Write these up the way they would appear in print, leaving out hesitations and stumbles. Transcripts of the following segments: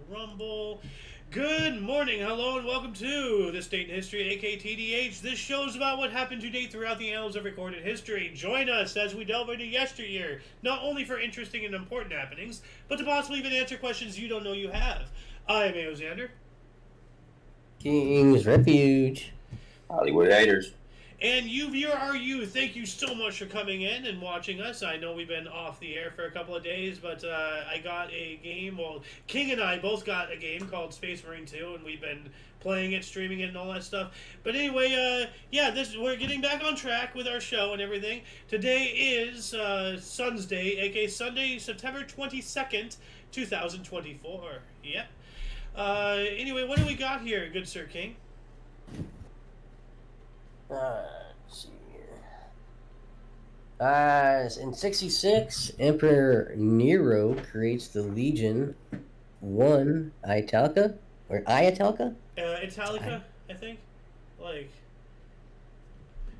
Rumble. Good morning, hello, and welcome to This Date in History, aka TDH. This show is about what happened to date throughout the annals of recorded history. Join us as we delve into yesteryear, not only for interesting and important happenings, but to possibly even answer questions you don't know you have. I am Aoxander. King's Refuge. Hollywood haters. And you, viewer, are you. Thank you so much for coming in and watching us. I know we've been off the air for a couple of days, but I got a game. Well, King and I both got a game called Space Marine 2, and we've been playing it, streaming it, and all that stuff. But anyway, we're getting back on track with our show and everything. Today is Sun's Day, aka Sunday, September 22nd, 2024. Yep. Anyway, what do we got here, good Sir King? Let's see here. In 66, Emperor Nero creates the Legion 1 Italica? Or Iatalica? Italica, I think. Like,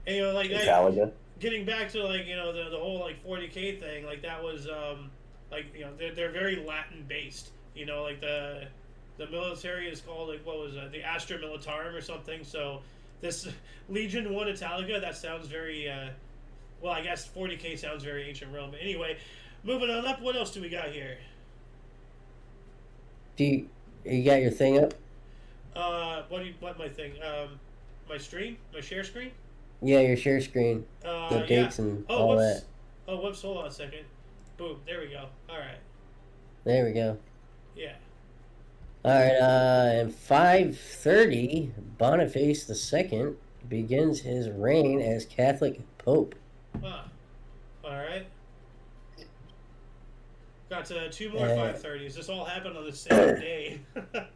and, you know, like Italica. Getting back to like the whole like 40K thing, like that was they're very Latin based. You know, like the military is called like what was the Astra Militarum or something. So this Legion 1 Italica, that sounds very well, I guess 40K sounds very ancient Rome. But anyway, moving on up, what else do we got here? You got your thing up? What my thing? My stream? My share screen? Yeah, your share screen. The dates and all that. Oh, whoops, hold on a second. Boom, there we go. Alright. There we go. Yeah. Alright, in 530, Boniface II begins his reign as Catholic Pope. Ah. Alright. Got two more 530s. This all happened on the same day.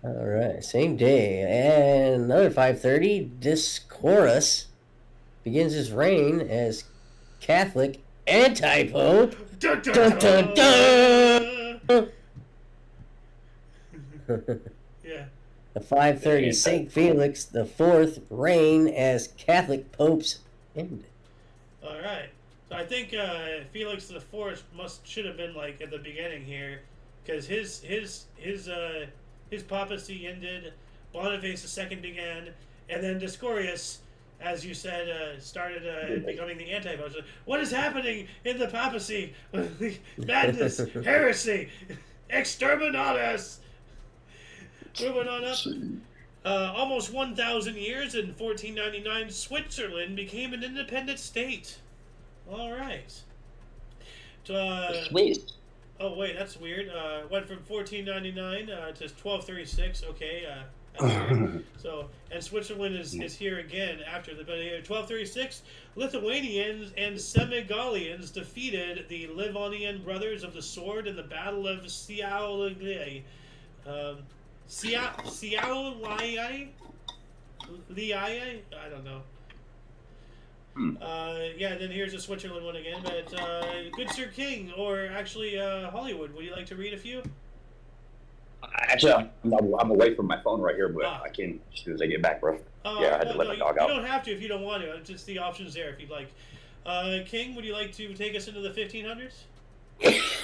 Alright, same day. And another 530, Discorus begins his reign as Catholic anti-Pope. Dun, dun, dun, dun. Yeah. The 530, St. Felix the Fourth reign as Catholic Popes ended. Alright. So I think Felix the Fourth should have been like at the beginning here, because his papacy ended, Boniface II began, and then Discorius, as you said, started becoming the anti-pope. So what is happening in the papacy? Madness, heresy, exterminatus. Moving on up. Almost 1,000 years in 1499, Switzerland became an independent state. All right. Swiss. Oh wait, that's weird. Went from 1499 to 1236. Okay. That's weird. So, and Switzerland is here again after the 1236. Lithuanians and Semigalians defeated the Livonian Brothers of the Sword in the Battle of Siaulai. Siaulai? I don't know. Yeah, then here's a Switzerland one again. But good Sir King, or actually Hollywood, would you like to read a few? Actually, I'm away from my phone right here, but I can as soon as I get back, bro. Yeah, I had to let my dog out. You don't have to if you don't want to. It's just the options there if you'd like. King, would you like to take us into the 1500s?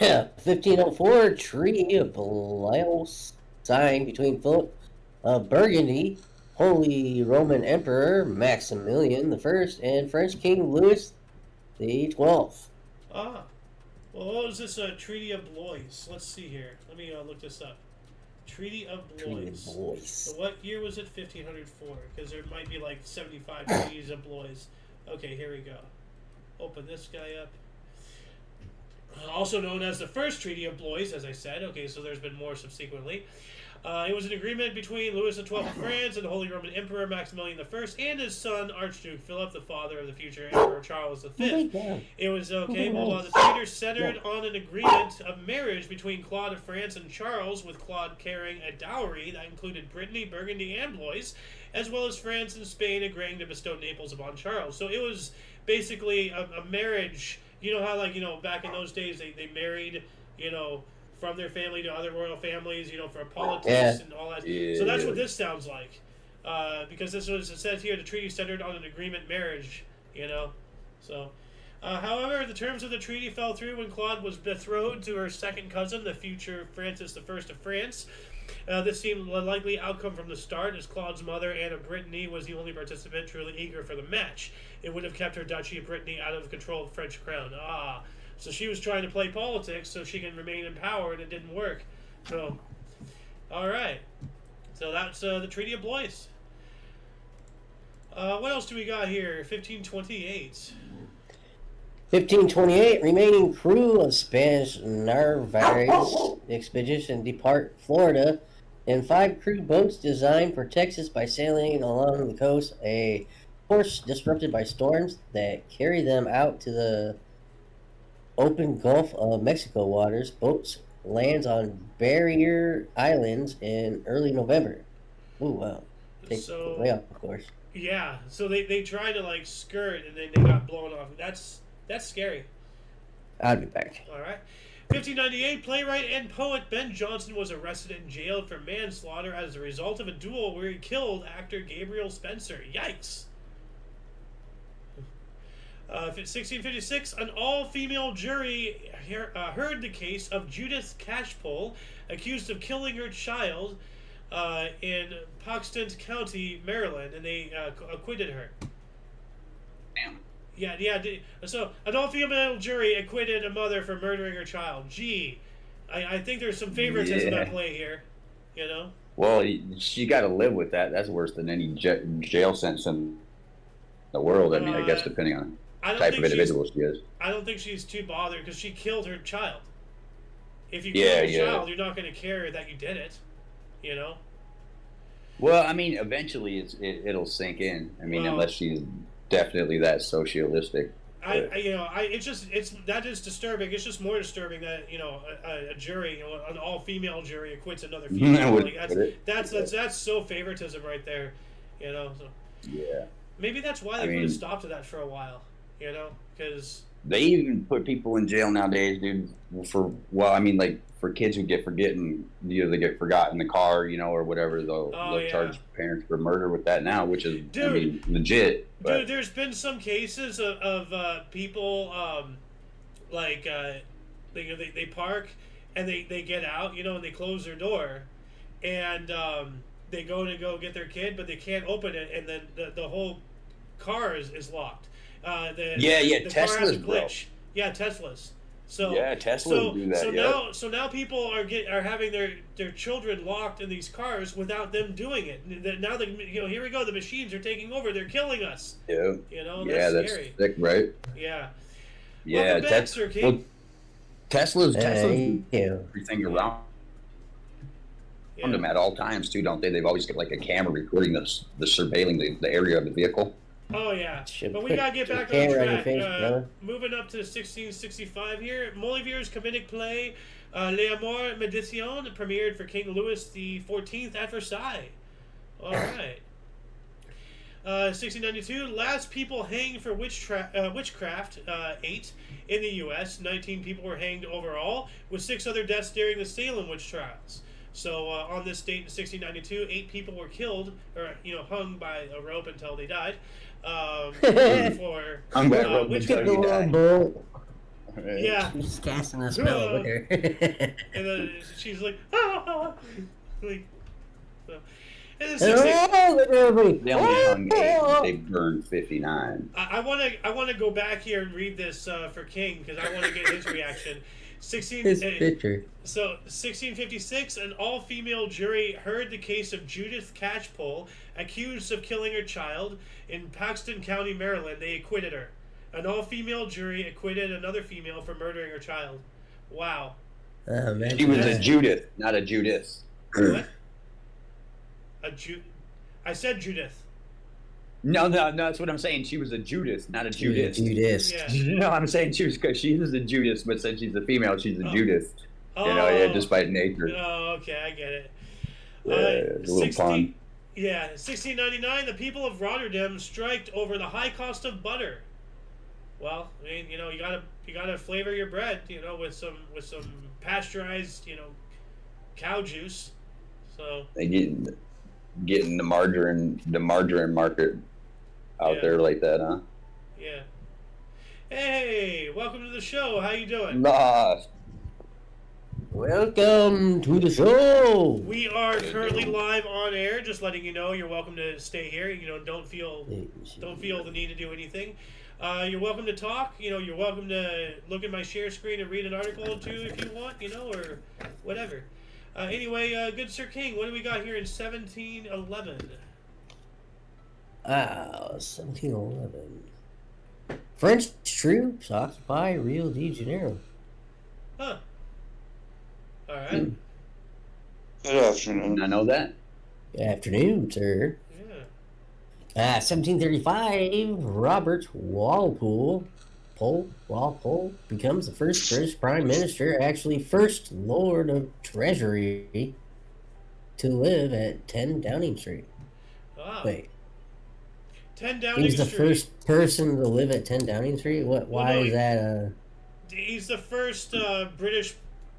Yeah, 1504, Treaty of Blois signed between Philip of Burgundy, Holy Roman Emperor Maximilian I, and French King Louis the 12th. Ah, well, what was this Treaty of Blois? Let's see here. Let me look this up. Treaty of Blois. So what year was it? 1504, because there might be like 75 treaties of Blois. Okay, here we go. Open this guy up. Also known as the First Treaty of Blois, as I said. Okay, so there's been more subsequently. It was an agreement between Louis XII of France and the Holy Roman Emperor Maximilian I and his son Archduke Philip, the father of the future Emperor Charles V. It was okay. Well, the treaty centered on an agreement of marriage between Claude of France and Charles, with Claude carrying a dowry that included Brittany, Burgundy, and Blois, as well as France and Spain agreeing to bestow Naples upon Charles. So it was basically a marriage. You know how, like, back in those days they married, from their family to other royal families, for politics and all that. Yeah. So that's what this sounds like. Because this was, it says here, the treaty centered on an agreement marriage, So, however, the terms of the treaty fell through when Claude was betrothed to her second cousin, the future Francis I of France. This seemed a likely outcome from the start, as Claude's mother, Anna Brittany, was the only participant truly eager for the match. It would have kept her Duchy of Brittany out of control of the French crown. So she was trying to play politics so she can remain in power, and it didn't work. So, all right. So that's the Treaty of Blois. What else do we got here? 1528. 1528, remaining crew of Spanish Narvaez expedition depart Florida in 5 crew boats designed for Texas by sailing along the coast, a course disrupted by storms that carry them out to the open Gulf of Mexico waters. Boats lands on barrier islands in early November. Ooh, wow. Take the way off, of course. Yeah, so they tried to like skirt and then they got blown off. That's scary. I'll be back. All right. 1598, playwright and poet Ben Jonson was arrested and jailed for manslaughter as a result of a duel where he killed actor Gabriel Spencer. Yikes. 1656, an all-female jury heard the case of Judith Cashpole, accused of killing her child in Paxton County, Maryland, and they acquitted her. Damn. Yeah. So, an all-female jury acquitted a mother for murdering her child. Gee, I think there's some favoritism at play here, you know? Well, she got to live with that. That's worse than any jail sentence in the world. I mean, I guess depending on the type of individual she is. I don't think she's too bothered because she killed her child. If you kill a child, you're not going to care that you did it, you know? Well, I mean, eventually it'll sink in. I mean, unless she's definitely that socialistic. That is disturbing. It's just more disturbing that a jury, an all-female jury, acquits another female. Like, that's so favoritism right there, you know. So yeah. Maybe that's why they put a stop to that for a while, you know, because they even put people in jail nowadays, dude. For kids who get forgotten in the car, you know, or whatever. They'll charge parents for murder with that now, which is legit. But. Dude, there's been some cases of people they park and they get out, you know, and they close their door, and they go to get their kid, but they can't open it, and then the whole car is locked. The Teslas, car has a glitch. Bro. Yeah, Teslas. So Tesla do that. So now people are having their children locked in these cars without them doing it. Now here we go. The machines are taking over. They're killing us. Yeah. You know, that's scary. Sick, right? Yeah. Yeah. Welcome back, Sir King. Well, Tesla's everything around them at all times too, don't they? They've always got like a camera recording the surveilling the area of the vehicle. Oh, yeah. But we got to get back on track. Moving up to 1665 here. Molivier's comedic play, Les Amours Médicis, premiered for King Louis XIV at Versailles. All right. 1692, last people hanged for witchcraft, 8 in the U.S. 19 people were hanged overall, with 6 other deaths during the Salem witch trials. So on this date in 1692, 8 people were killed, or hung by a rope until they died. For witchcraft. Yeah. She's casting a spell with her. And then she's like, like. So. And then they only hung 8. They burned 59. I want to go back here and read this for King because I want to get his reaction. 1656, an all-female jury heard the case of Judith Catchpole, accused of killing her child in Paxton County, Maryland. They acquitted her. An all-female jury acquitted another female for murdering her child. Wow. She was a Judith, not a Judith. What? I said Judith. No, that's what I'm saying. She was a Judith, not a Judith. Judith. Yeah. No, I'm saying she was a Judith, but since she's a female, she's a Judith. Just by nature. Oh, okay, I get it. It's a little pun. Yeah, 1699, the people of Rotterdam striked over the high cost of butter. Well, I mean, you gotta flavor your bread, with some pasteurized, cow juice. So they getting the margarine market out there like that, huh? Yeah. Hey, welcome to the show. How you doing? Nah. Welcome to the show. We are currently live on air. Just letting you know, you're welcome to stay here. Don't feel the need to do anything. You're welcome to talk. You're welcome to look at my share screen and read an article or two if you want. Or whatever. Anyway, good Sir King, what do we got here in 1711? 1711. French troops occupy Rio de Janeiro. Huh. All right. Good afternoon. I know that. Good afternoon, sir. Yeah. 1735, Robert Walpole becomes the first British Prime Minister, actually first Lord of Treasury, to live at 10 Downing Street. Wow. Wait. 10 Downing He's the Street. first person to live at 10 Downing Street? Why is that? He's the first British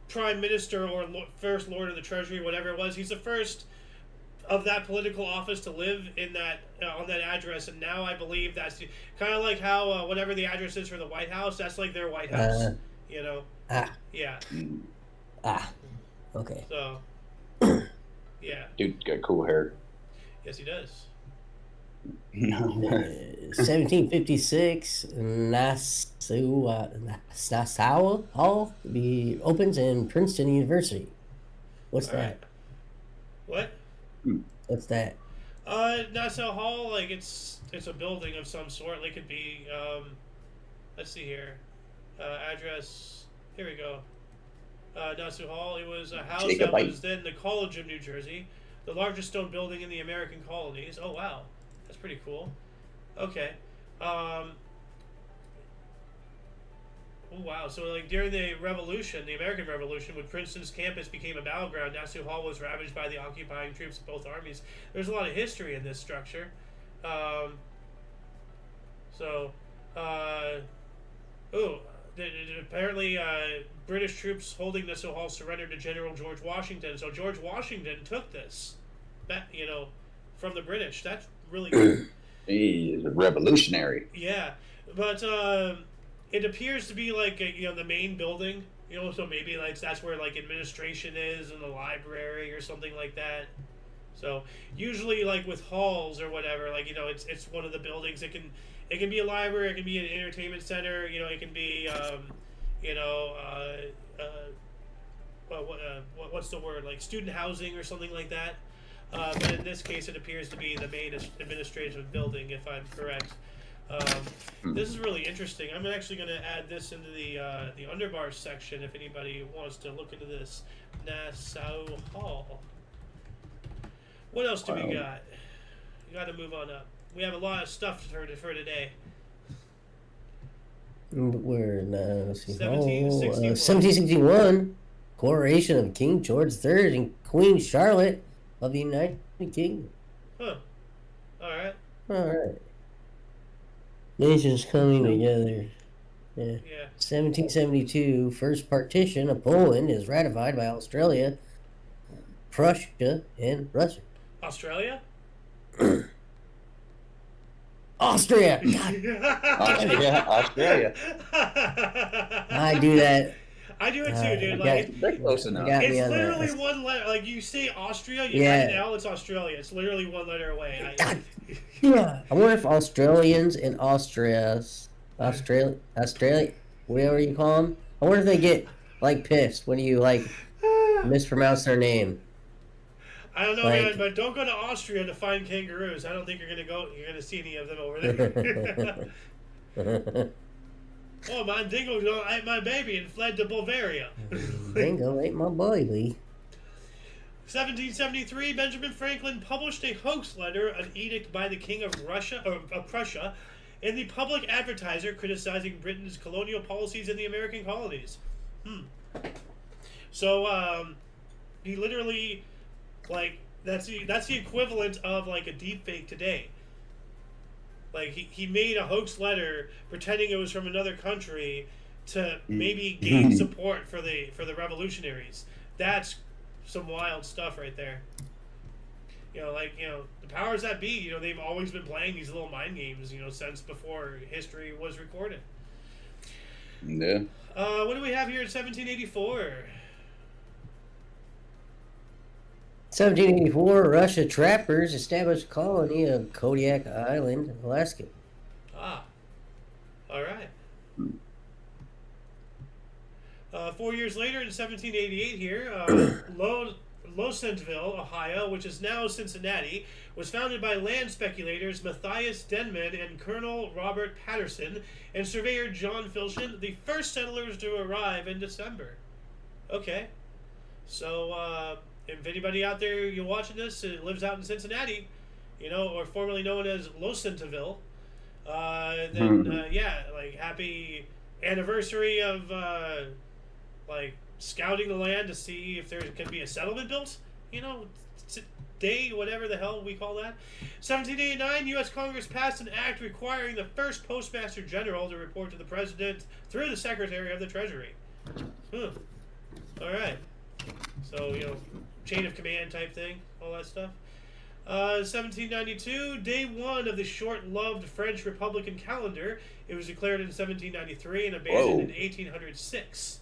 Prime Minister or first Lord of the Treasury, whatever it was. He's the first of that political office to live in that on that address, and now I believe that's kind of like how whatever the address is for the White House, that's like their White House. Yeah. Okay. So, yeah. Dude's got cool hair. Yes, he does. 1756, Nassau Hall opens in Princeton University. What's All that? right. What? What's that? Nassau Hall, like it's a building of some sort. Like it could be, let's see here, address. Here we go. Nassau Hall. It was a house that was then the College of New Jersey, the largest stone building in the American colonies. Oh wow, that's pretty cool. Okay. Oh wow, so like during the Revolution, the American Revolution, when Princeton's campus became a battleground, Nassau Hall was ravaged by the occupying troops of both armies. There's a lot of history in this structure. Apparently British troops holding Nassau Hall surrendered to General George Washington. So George Washington took this, from the British. That's really good. He is a revolutionary. Yeah, but it appears to be like the main building. So maybe like that's where like administration is and the library or something like that. So usually like with halls or whatever, like it's one of the buildings. It can be a library, it can be an entertainment center. It can be what's the word, like student housing or something like that. But in this case, it appears to be the main administrative building, if I'm correct. This is really interesting. I'm actually going to add this into the underbar section if anybody wants to look into this. Nassau Hall. What else do we got? We got to move on up. We have a lot of stuff for today. We're in 1761. 1761, coronation of King George III and Queen Charlotte of the United Kingdom. Huh. All right. Nations coming together. Yeah. 1772, first partition of Poland is ratified by Australia, Prussia, and Russia. Australia? Austria! Australia. I do that. I do it too, dude. Like They're close enough. it's literally one letter. Like you say Austria, you add an L, it's Australia. It's literally one letter away. Yeah. I wonder if Australians and Australia, whatever you call them, I wonder if they get like pissed when you like mispronounce their name. I don't know, man, but don't go to Austria to find kangaroos. I don't think you're gonna see any of them over there. Oh, my dingo ate my baby and fled to Bulgaria. Dingo ate my baby. 1773, Benjamin Franklin published a hoax letter, an edict by the King of Prussia, in the Public Advertiser, criticizing Britain's colonial policies in the American colonies. So, he literally, like, that's the equivalent of like a deep fake today. Like he made a hoax letter pretending it was from another country to maybe gain support for the revolutionaries. That's some wild stuff right there. The powers that be, they've always been playing these little mind games, since before history was recorded. Yeah. What do we have here in 1784? 1784, Russia trappers established a colony of Kodiak Island, Alaska. Ah, all right. 4 years later, in 1788, here, Losentville, Ohio, which is now Cincinnati, was founded by land speculators Matthias Denman and Colonel Robert Patterson and surveyor John Filshin, the first settlers to arrive in December. Okay. So, if anybody out there you're watching this lives out in Cincinnati, or formerly known as Losentville, then, yeah, like, happy anniversary of, like, scouting the land to see if there can be a settlement built, day, whatever the hell we call that. 1789, U.S. Congress passed an act requiring the first Postmaster General to report to the President through the Secretary of the Treasury. All right. So, chain of command type thing, all that stuff. 1792, day one of the short-loved French Republican calendar. It was declared in 1793 and abandoned in 1806.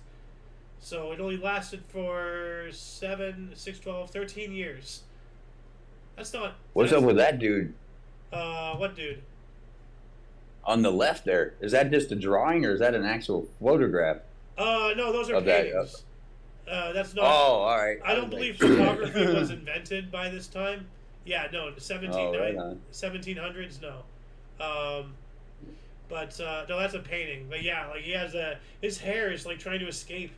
So it only lasted for 13 years. That's not... What's up with that dude? What dude? On the left there. Is that just a drawing or is that an actual photograph? No, those are paintings. That's not... Oh, all right. I don't believe photography was invented by this time. Yeah, no, 1700s, no. But no, that's a painting. But yeah, like he has his hair is like trying to escape.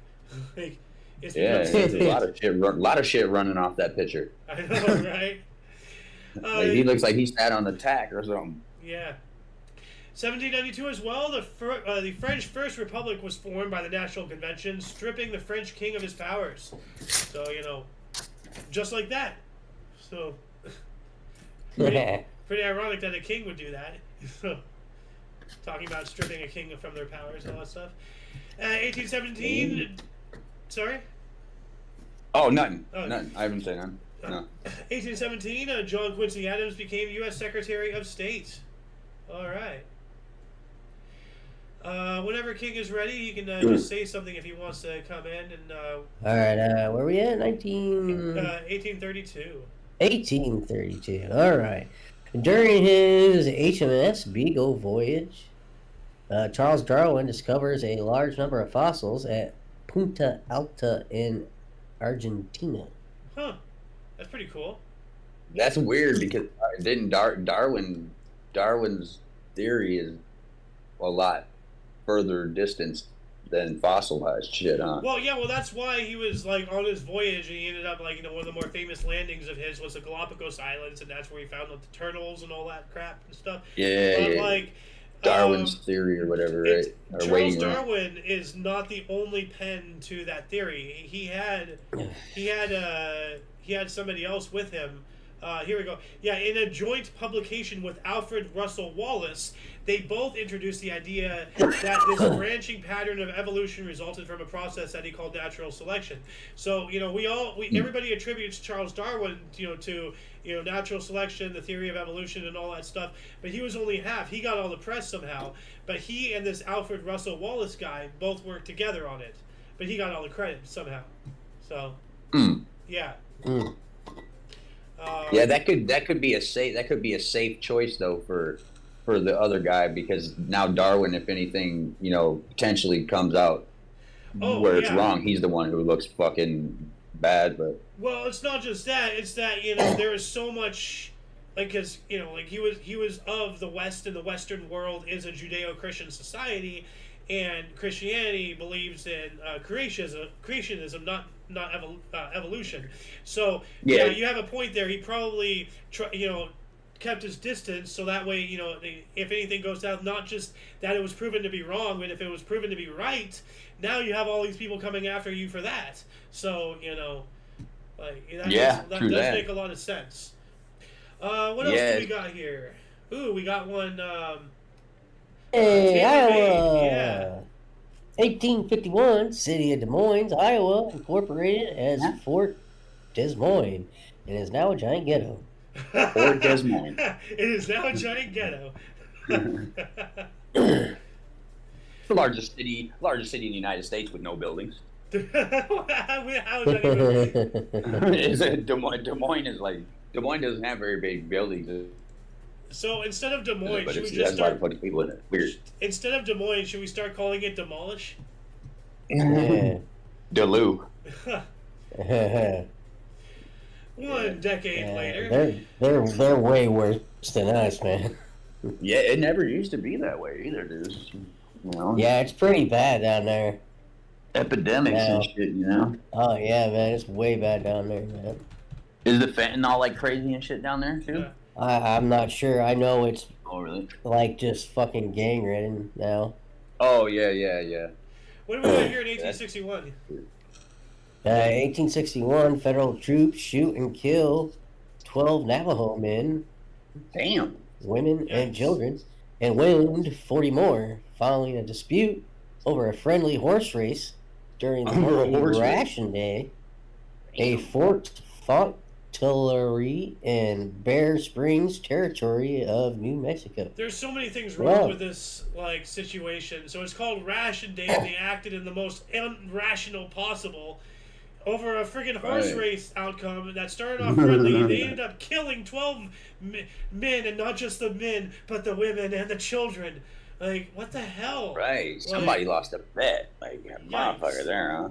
Like, it's a lot of shit running off that picture. I know, right? Like he looks like he sat on the tack or something. Yeah. 1792 as well, the French First Republic was formed by the National Convention, stripping the French king of his powers. So, just like that. So, pretty ironic that a king would do that. Talking about stripping a king from their powers and all that stuff. 1817... Sorry? Oh, nothing. Nothing. I haven't said nothing. No. 1817, John Quincy Adams became U.S. Secretary of State. All right. Whenever King is ready, he can just say something if he wants to come in. And all right, where are we at? 1832. 1832. All right. During his HMS Beagle voyage, Charles Darwin discovers a large number of fossils at Punta Alta in Argentina. Huh. That's pretty cool. That's weird because didn't Darwin's theory is a lot further distance than fossilized shit, huh? Well, yeah, that's why he was like on his voyage, and he ended up like one of the more famous landings of his was the Galapagos Islands, and that's where he found the turtles and all that crap and stuff. Yeah. Like Darwin's theory or whatever, right? Or Charles Darwin is not the only pen to that theory. He had somebody else with him. Here we go. Yeah, in a joint publication with Alfred Russel Wallace, they both introduced the idea that this branching pattern of evolution resulted from a process that he called natural selection. So, everybody attributes Charles Darwin, to natural selection, the theory of evolution, and all that stuff. But he was only half. He got all the press somehow. But he and this Alfred Russel Wallace guy both worked together on it. But he got all the credit somehow. So, yeah. Yeah, that could be a safe choice though for the other guy, because now Darwin, if anything, potentially comes out where it's wrong, he's the one who looks fucking bad. But well, it's not just that; it's that there is so much, because he was of the West, and the Western world is a Judeo-Christian society, and Christianity believes in creationism, not evolution. So yeah, you have a point there. He probably kept his distance, so that way if anything goes down, not just that it was proven to be wrong, but if it was proven to be right, now you have all these people coming after you for that. So that does make a lot of sense. What else do we got here? Ooh, we got one. Hey, Iowa. Yeah. 1851, city of Des Moines, Iowa, incorporated as Fort Des Moines, and is now a giant ghetto. Fort Des Moines. It is now a giant ghetto. It's the largest city in the United States with no buildings. How is that even... Is it Des Moines is like Des Moines doesn't have very big buildings. So instead of Des Moines, But should we it just has a lot start... of fucking people in it. Weird. Instead of Des Moines, should we start calling it Demolish? Yeah. Duluth. One decade later. They're way worse than us, man. Yeah, it never used to be that way either, dude. You know? Yeah, it's pretty bad down there. Epidemics and shit, you know? Oh yeah, man, it's way bad down there, man. Is the fentanyl like crazy and shit down there too? Yeah. I'm not sure. I know it's Oh, really? like just fucking gang ridden now. Oh, yeah. What do we got here in 1861? 1861, federal troops shoot and kill 12 Navajo men, Damn. women, and children, and wound 40 more following a dispute over a friendly horse race during the Ration Day. A Fort Fontillery in Bear Springs territory of New Mexico. There's so many things wrong with this like situation. So it's called Ration Day, and they acted in the most irrational possible over a friggin' horse race outcome that started off friendly. They ended up killing 12 men, and not just the men, but the women and the children. Like, what the hell? Right. Somebody lost a bet. Like, a motherfucker there, huh?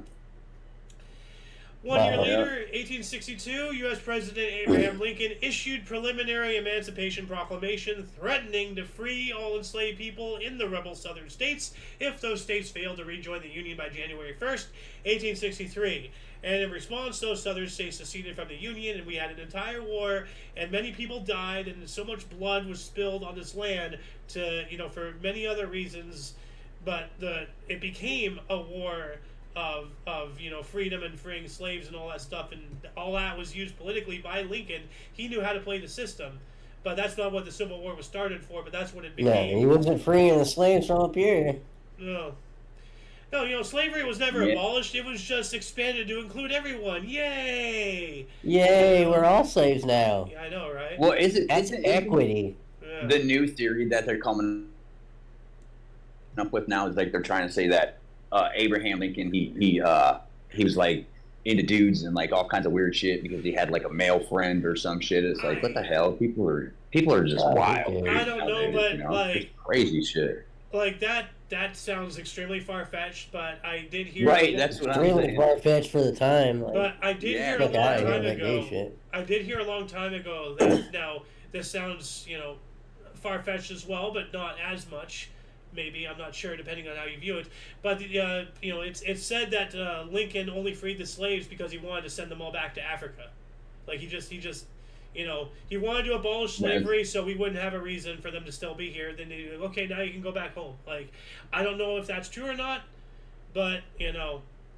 1 year later, 1862, U.S. President Abraham Lincoln issued preliminary Emancipation Proclamation threatening to free all enslaved people in the rebel southern states if those states failed to rejoin the Union by January 1st, 1863. And in response, those southern states seceded from the Union, and we had an entire war, and many people died, and so much blood was spilled on this land to, for many other reasons, but it became a war of freedom and freeing slaves and all that stuff, and all that was used politically by Lincoln. He knew how to play the system, but that's not what the Civil War was started for, but that's what it became. No, he wasn't freeing the slaves from up here. No, slavery was never abolished. It was just expanded to include everyone. Yay! Yay, we're all slaves now. Yeah, I know, right? Well, That's equity. The new theory that they're coming up with now is like they're trying to say that Abraham Lincoln, he was like into dudes and like all kinds of weird shit because he had like a male friend or some shit. It's like, what the hell? People are just wild. I don't know, but like it's crazy shit. Like that sounds extremely far fetched, but I did hear That's what I'm extremely saying. far fetched for the time. Like, but I did hear a long time ago. I did hear a long time ago that now this sounds far fetched as well, but not as much. Maybe, I'm not sure, depending on how you view it. But it's said that Lincoln only freed the slaves because he wanted to send them all back to Africa. Like he just he wanted to abolish slavery so we wouldn't have a reason for them to still be here. Then they okay, now you can go back home. Like, I don't know if that's true or not, but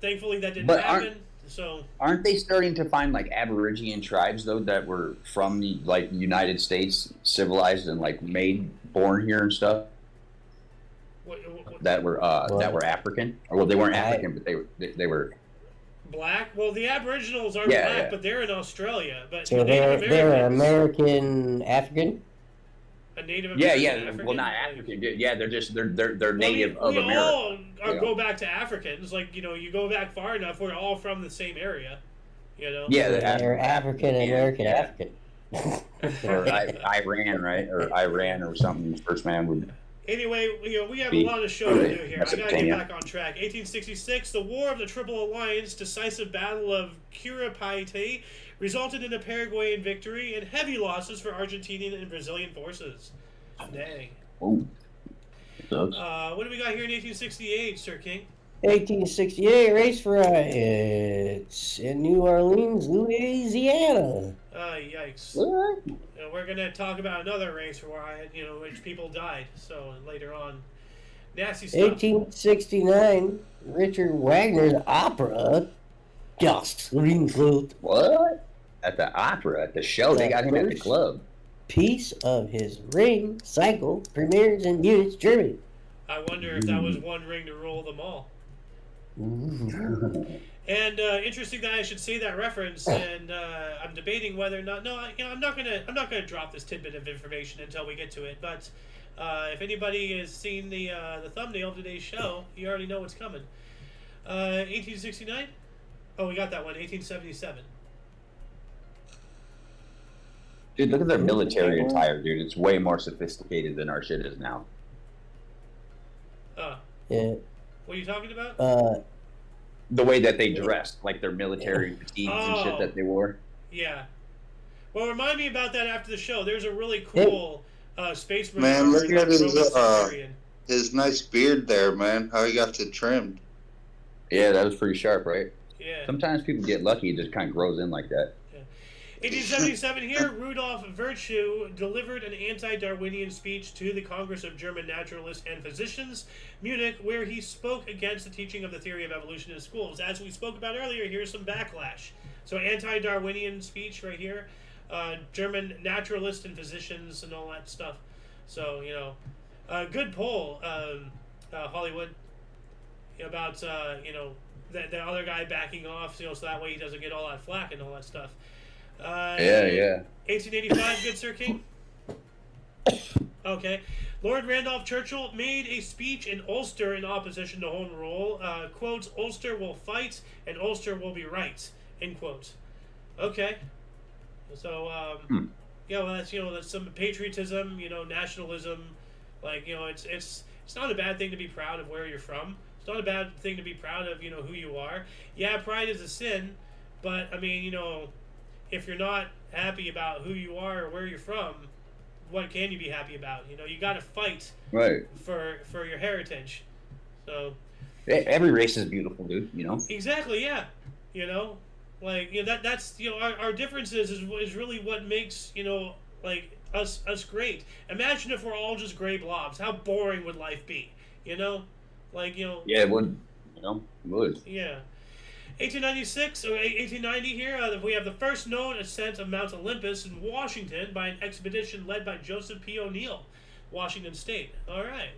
thankfully that didn't happen. So aren't they starting to find like Aborigine tribes though that were from the like United States, civilized and like born here and stuff? That were African, or well, they weren't African, but they were black. Well, the Aboriginals are black, but they're in Australia. But so they're American African. A Native American. African? Well, not African. Yeah, they're just they're native of America. We all go back to Africans. Like you go back far enough, we're all from the same area. Yeah, they're African American African. Or Iran, right? Or Iran or something. First man would. Anyway, we have a lot of show to do here. I gotta get back on track. 1866, the War of the Triple Alliance, decisive battle of Curupayte, resulted in a Paraguayan victory and heavy losses for Argentinian and Brazilian forces. Dang. Oh. What do we got here in 1868, Sir King? 1868, race riots in New Orleans, Louisiana. Yikes. What? We're going to talk about another race riot, which people died, so later on. Nasty stuff. 1869, Richard Wagner's opera, Das Ringblut. What? At the opera, at the show, they got him at the club. Piece of his ring cycle premieres in Munich, Germany. I wonder if that was one ring to rule them all. And interesting that I should say that reference, and I'm debating whether or not. No, I'm not gonna drop this tidbit of information until we get to it. But if anybody has seen the thumbnail of today's show, you already know what's coming. 1869. Oh, we got that one. 1877. Dude, look at their military attire, dude. It's way more sophisticated than our shit is now. Yeah. What are you talking about? The way that they dressed, like their military fatigues and shit that they wore. Yeah. Well, remind me about that after the show. There's a really cool space marine. Man, look at his nice beard there, man. How he got it trimmed. Yeah, that was pretty sharp, right? Yeah. Sometimes people get lucky; it just kind of grows in like that. 1877 here, Rudolf Virchow delivered an anti-Darwinian speech to the Congress of German Naturalists and Physicians, Munich, where he spoke against the teaching of the theory of evolution in schools. As we spoke about earlier, here's some backlash. So anti-Darwinian speech right here, German naturalists and physicians and all that stuff. So, you know, good poll, Hollywood, about, you know, the other guy backing off, you know, so that way he doesn't get all that flack and all that stuff. Yeah. 1885, good Sir King. Okay. Lord Randolph Churchill made a speech in Ulster in opposition to Home Rule. Quotes, Ulster will fight and Ulster will be right. End quote. Okay. So, yeah, well, that's, you know, that's some patriotism, you know, nationalism. Like, you know, it's not a bad thing to be proud of where you're from. It's not a bad thing to be proud of, you know, who you are. Yeah, pride is a sin, but, I mean, you know, if you're not happy about who you are or where you're from, what can you be happy about? You know, you got to fight for your heritage. So every race is beautiful, dude. You know. Exactly. Yeah. You know, like, you know, that's, you know, our differences is really what makes, you know, like us great. Imagine if we're all just gray blobs. How boring would life be? You know, like, you know. Yeah, it would. You know, it would. Yeah. 1896 or 1890 here, we have the first known ascent of Mount Olympus in Washington by an expedition led by Joseph P. O'Neill, Washington State. All right.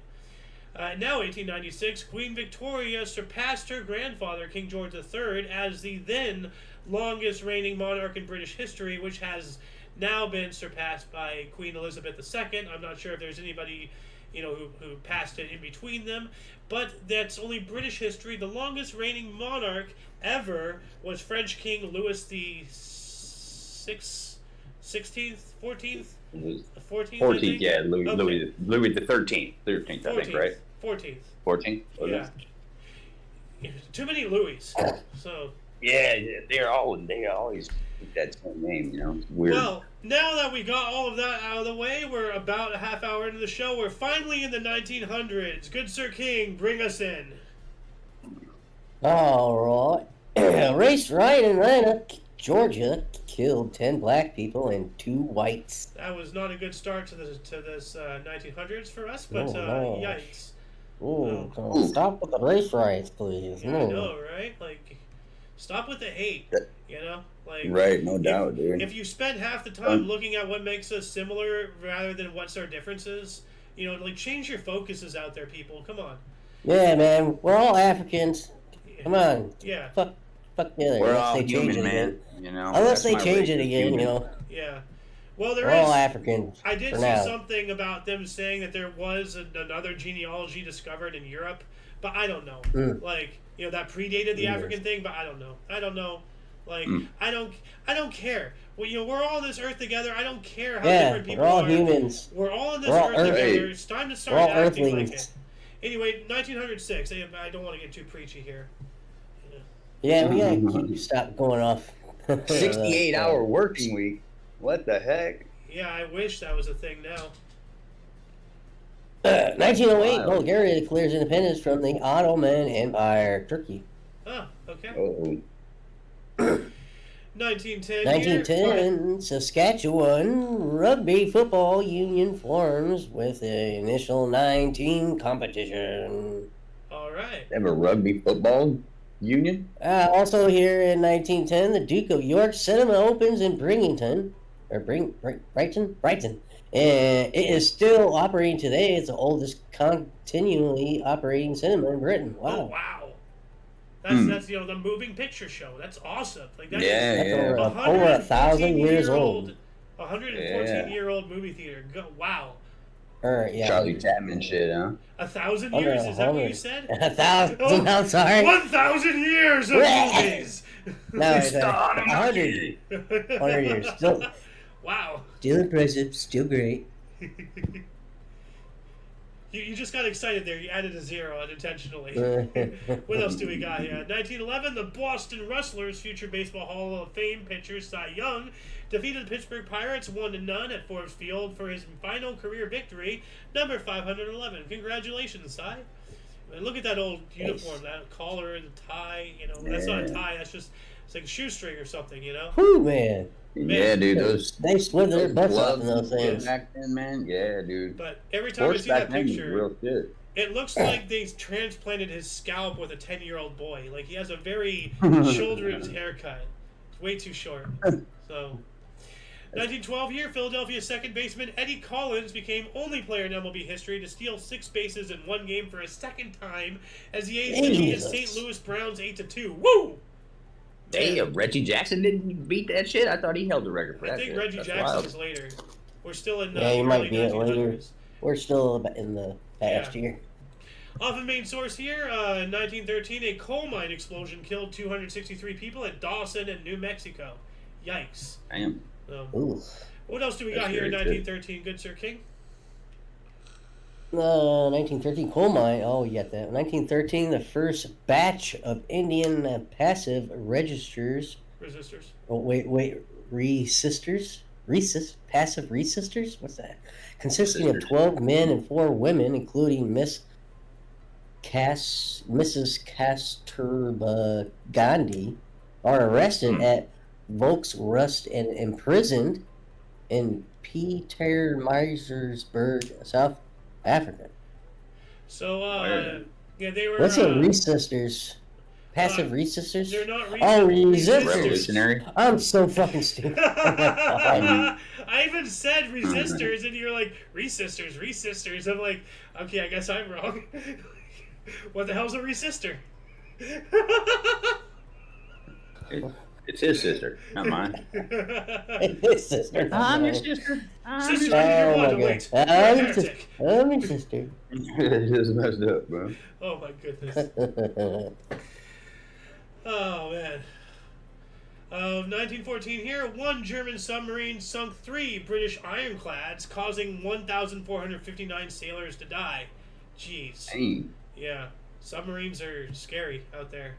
Now, 1896, Queen Victoria surpassed her grandfather, King George III, as the then longest reigning monarch in British history, which has now been surpassed by Queen Elizabeth II. I'm not sure if there's anybody, you know, who passed it in between them, but that's only British history. The longest reigning monarch ever was French King Louis the 16th, 14th? 14th, yeah, Louis the 13th, I think, right? 14th. 14th? Yeah. Too many Louis. So. Yeah, they always keep that same name, you know. It's weird. Well, now that we got all of that out of the way, we're about a half hour into the show. We're finally in the 1900s. Good Sir King, bring us in. All right. Race riot in Atlanta, Georgia, killed 10 black people and 2 whites. That was not a good start to this 1900s for us, but no. yikes. Oh, stop with the race riots, please. Yeah, I know, right? Like, stop with the hate, you know? Like, right, no doubt, dude. If you spend half the time looking at what makes us similar rather than what's our differences, you know, like, change your focuses out there, people. Come on. Yeah, man. We're all Africans. Yeah. Come on. Yeah. Fuck the other. We're all human, man. You know. Unless they change it again, you know. Yeah. Well, we're all Africans. I did see something about them saying that there was another genealogy discovered in Europe, but I don't know. Like, you know, that predated the African thing, but I don't know. Like, I don't care. Well, you know, we're all on this earth together. I don't care how different people are. We're all humans. We're all on this earth together. It's time to start acting like it. Anyway, 1906. I don't want to get too preachy here. Yeah, we gotta stop going off. 68-hour working week. What the heck? Yeah, I wish that was a thing now. 1908, Bulgaria declares independence from the Ottoman Empire. Turkey. Oh, okay. Oh. 1910. 1910, Saskatchewan Rugby Football Union forms with the initial 9-team competition. All right. They have a rugby football union? Also here in 1910, the Duke of York Cinema opens in Brighton. And it is still operating today. It's the oldest continually operating cinema in Britain. Wow. Oh, wow. That's you know, the moving picture show. That's awesome. Like that's over 1,000 years old. 114-year-old movie theater. Wow. Or yeah, Charlie Chapman shit, huh? 1,000 Under years? Is that what you 100. said? 1,000. Oh, I'm sorry. 1,000 years of movies. No, it's Start 100. 100 years. Wow. Still impressive. Still great. You just got excited there. You added a 0 unintentionally. What else do we got here? 1911, the Boston Rustlers, future Baseball Hall of Fame pitcher Cy Young, defeated the Pittsburgh Pirates 1-0 at Forbes Field for his final career victory, number 511. Congratulations, Cy. And look at that old uniform, that collar and tie. You know, that's not a tie. That's just it's like a shoestring or something. You know. Whew, man. Yeah, dude, they slid their butts off in those gloves things. back then, man. Yeah, dude. But every time I see that picture, real shit. it looks like they transplanted his scalp with a 10-year-old boy. Like he has a very children's haircut. It's way too short. So, 1912 here, Philadelphia's second baseman Eddie Collins became only player in MLB history to steal 6 bases in one game for a second time as the A's defeated St. Louis Browns 8-2. Woo! Damn, Reggie Jackson didn't beat that shit. I thought he held the record for that. I think shit. Reggie That's Jackson wild. is later. We're still in the Yeah, you might be it 1900s. later. We're still in the past year. Off of main source here, in 1913, a coal mine explosion killed 263 people at Dawson in New Mexico. Yikes. Damn. Ooh. What else do we got That's here in very 1913, good Sir King? 1913 coal mine. Oh, you got that. 1913, the first batch of Indian passive registers. Resistors. Oh, wait. Passive resistors? What's that? Consisting of 12 men and 4 women, including Mrs. Kasturba Gandhi, are arrested at Volksrust and imprisoned in Pietermaritzburg, South Africa. So, yeah, they were... What's a resistors? Passive resistors? They're not Oh, resistors. Revolutionary. I'm so fucking stupid. I even said resistors, and you're like, resistors. I'm like, okay, I guess I'm wrong. What the hell's a resistor? It's his sister, not mine. His sister. I'm your sister. Sister, Oh you're my wait. god. You're a I'm your heretic. sister. I'm your sister. It just messed up, bro. Oh my goodness. Oh man. 1914 here, 1 German submarine sunk 3 British ironclads, causing 1,459 sailors to die. Jeez. Dang. Yeah, submarines are scary out there.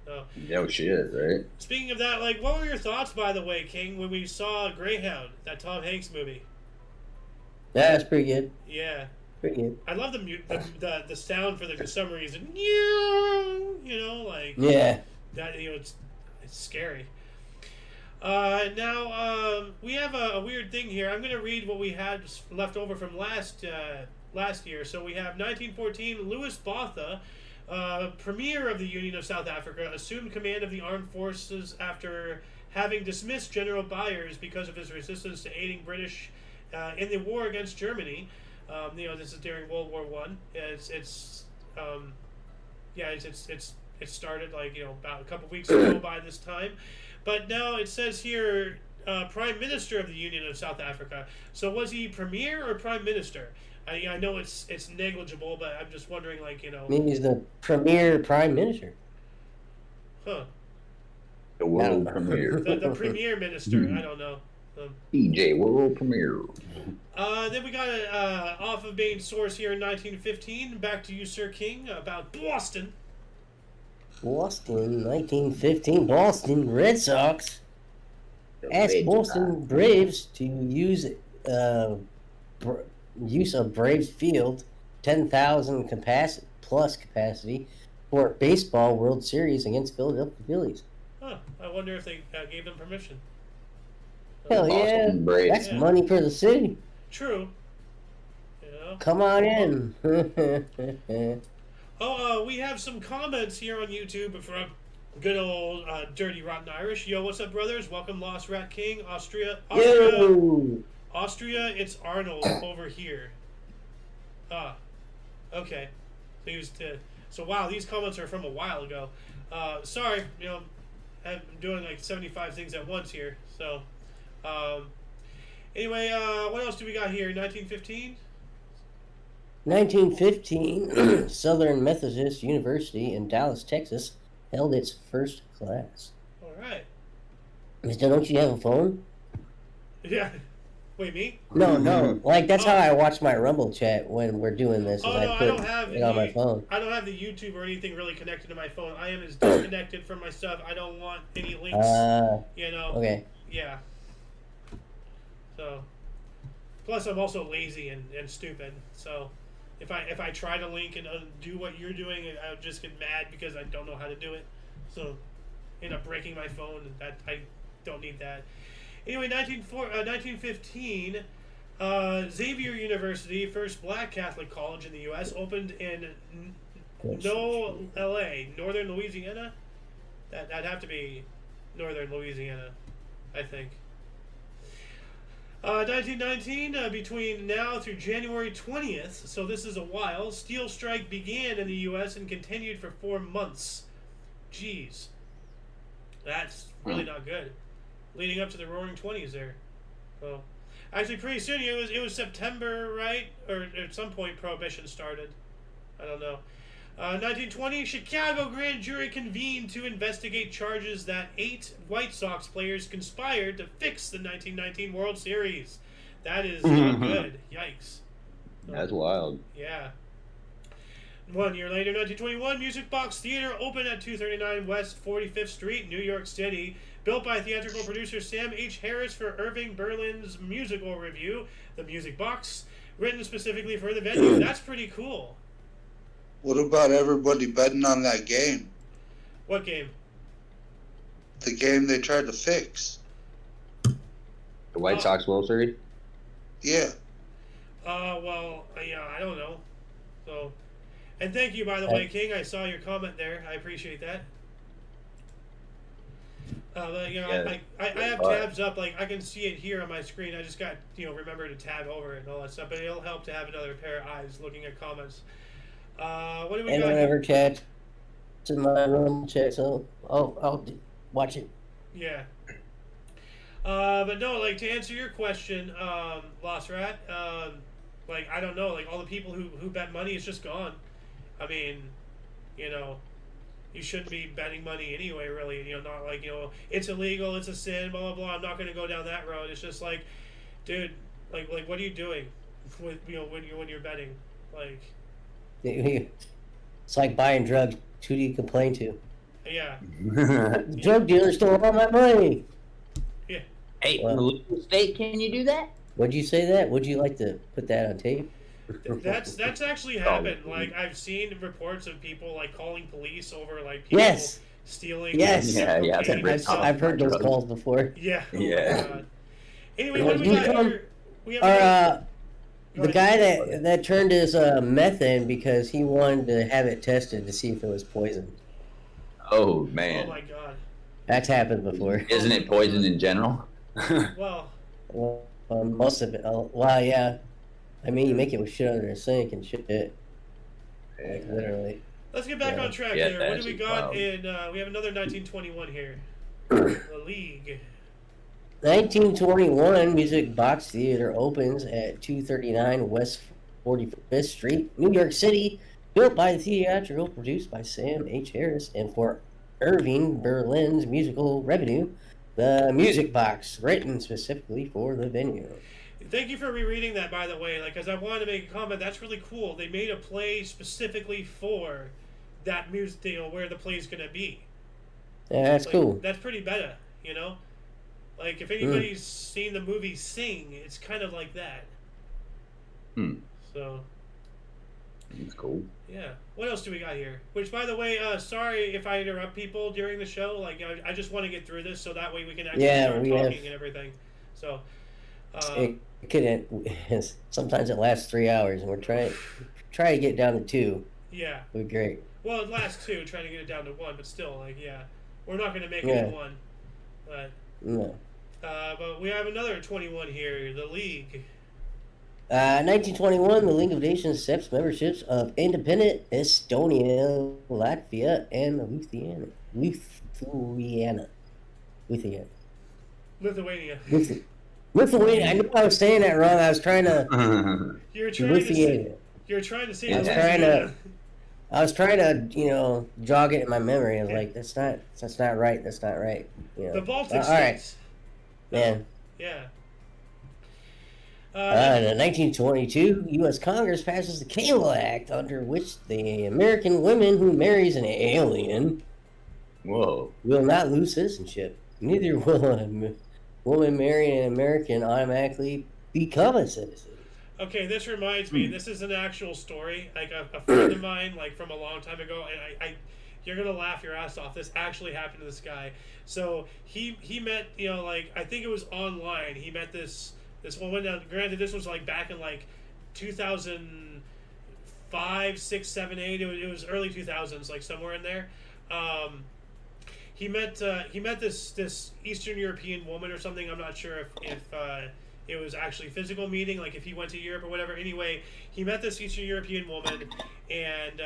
So, No shit, right? speaking of that, like, what were your thoughts, by the way, King, when we saw Greyhound, that Tom Hanks movie? Yeah, that's pretty good. Yeah. Pretty good. I love the sound for the submarines, and you know, like Yeah. that. You know, it's scary. Now we have a weird thing here. I'm going to read what we had left over from last year. So we have 1914. Louis Botha, Premier of the Union of South Africa, assumed command of the armed forces after having dismissed General Byers because of his resistance to aiding British in the war against Germany. You know, this is during World War One. It started like, you know, about a couple weeks ago by this time, but now it says here Prime Minister of the Union of South Africa. So was he Premier or Prime Minister? I know it's negligible, but I'm just wondering, like, you know. Maybe he's the premier prime minister. Huh. The world premiere. The Premier Minister. I don't know. PJ world premiere. Then we got off of main source here in 1915. Back to you, Sir King, about Boston. Boston, 1915. Boston Red Sox asked Boston Braves to use of Braves Field, 10,000 plus capacity for baseball World Series against Philadelphia Phillies. Huh. I wonder if they gave them permission. Hell yeah, Boston Braves. that's Yeah. money for the city. True. You know? Come on in. We have some comments here on YouTube from good old Dirty Rotten Irish. Yo, what's up, brothers? Welcome, Lost Rat King, Austria. Yo! Austria, it's Arnold over here. Ah, okay. So wow, these comments are from a while ago. Sorry, you know, I'm doing like 75 things at once here. So, anyway, what else do we got here? 1915. 1915, Southern Methodist University in Dallas, Texas, held its first class. All right. Mister, don't you have a phone? Yeah. Wait, me? No. Like, that's how I watch my Rumble chat when we're doing this. Is Oh, I no, put I don't have it on my phone. I don't have the YouTube or anything really connected to my phone. I am as disconnected from my stuff. I don't want any links. You know. Okay. Yeah. So. Plus, I'm also lazy and stupid. So, if I try to link and do what you're doing, I would just get mad because I don't know how to do it. So, end up breaking my phone. And that I don't need that. Anyway, 1915, Xavier University, first black Catholic college in the U.S., opened in L.A., Northern Louisiana. That'd have to be Northern Louisiana, I think. 1919, between now through January 20th, so this is a while, steel strike began in the U.S. and continued for 4 months. Jeez. That's really not good. Leading up to the Roaring 20s there. Well, actually, pretty soon, it was September, right? Or at some point, Prohibition started. I don't know. 1920, Chicago grand jury convened to investigate charges that 8 White Sox players conspired to fix the 1919 World Series. That is not good. Yikes. That's wild. Yeah. 1 year later, 1921, Music Box Theater opened at 239 West 45th Street, New York City. Built by theatrical producer Sam H. Harris for Irving Berlin's musical review, The Music Box, written specifically for the venue. That's pretty cool. What about everybody betting on that game? What game? The game they tried to fix. The White Sox World Series? Yeah. Well, yeah, I don't know. So, and thank you, by the way, King. I saw your comment there. I appreciate that. You know, Yeah. I have tabs up. Like, I can see it here on my screen. I just got, remember to tab over it and all that stuff. But it'll help to have another pair of eyes looking at comments. What do we got? Anyone ever chat to my Rumble chat? So I'll watch it. Yeah. But no, like, to answer your question, Lost Rat, like, I don't know. Like, all the people who bet money is just gone. I mean, you shouldn't be betting money anyway, really. Not like, it's illegal, it's a sin, blah, blah, blah. I'm not going to go down that road. It's just like, dude, like what are you doing with, when you're betting? Like, it's like buying drugs. Who do you complain to? Yeah. The drug dealer stole all my money. Yeah. Hey, in the legal state, can you do that? Would you say that? Would you like to put that on tape? That's actually happened. Like, I've seen reports of people like calling police over like people stealing. Yes. Yeah. I've heard those calls before. Yeah. Yeah. Anyway, what do we got here? We have the guy that turned his meth in because he wanted to have it tested to see if it was poison. Oh, Oh man. my god. That's happened before. Isn't it poison in general? Well. Well, most of it. Well, yeah. I mean, you make it with shit under a sink and shit. Like, literally. Let's get back on track Yeah, here. What do we got in? We have another 1921 here. The League. 1921 Music Box Theater opens at 239 West 45th Street, New York City. Built by the theatrical, produced by Sam H. Harris, and for Irving Berlin's musical revenue. The Music Box, written specifically for the venue. Thank you for rereading that, by the way. Like, because I wanted to make a comment. That's really cool. They made a play specifically for that music deal where the play's gonna be. Yeah, that's like, cool. That's pretty meta, Like, if anybody's seen the movie Sing, it's kind of like that. So. That's cool. Yeah. What else do we got here? Which, by the way, sorry if I interrupt people during the show. Like, I just want to get through this so that way we can actually start talking and everything. So. It could. Sometimes it lasts 3 hours, and we're trying to get down to 2. Yeah. It'd be great. Well, it lasts 2, trying to get it down to 1, but still, like, yeah, we're not going to make it 1. But. No. But we have another 21 here. The League. 1921, the League of Nations accepts memberships of independent Estonia, Latvia, and Lithuania. Lithuania. I knew I was saying that wrong. I was trying to. You're trying to say, You're trying to say I was trying to, jog it in my memory. I was like, that's not right. That's not right. The Baltic all right, states. man. Yeah. In 1922, U.S. Congress passes the Cable Act, under which the American woman who marries an alien will not lose citizenship. Neither will a woman marrying an American automatically become a citizen. Okay, this reminds me. This is an actual story. Like a friend of mine, like from a long time ago, and I you're gonna laugh your ass off. This actually happened to this guy. So he met, I think it was online. He met this woman. Now, granted, this was like back in like 2005, 6, 7, 8. It was early 2000s, like somewhere in there. He met this Eastern European woman or something. I'm not sure if it was actually physical meeting, like if he went to Europe or whatever. Anyway, he met this Eastern European woman, and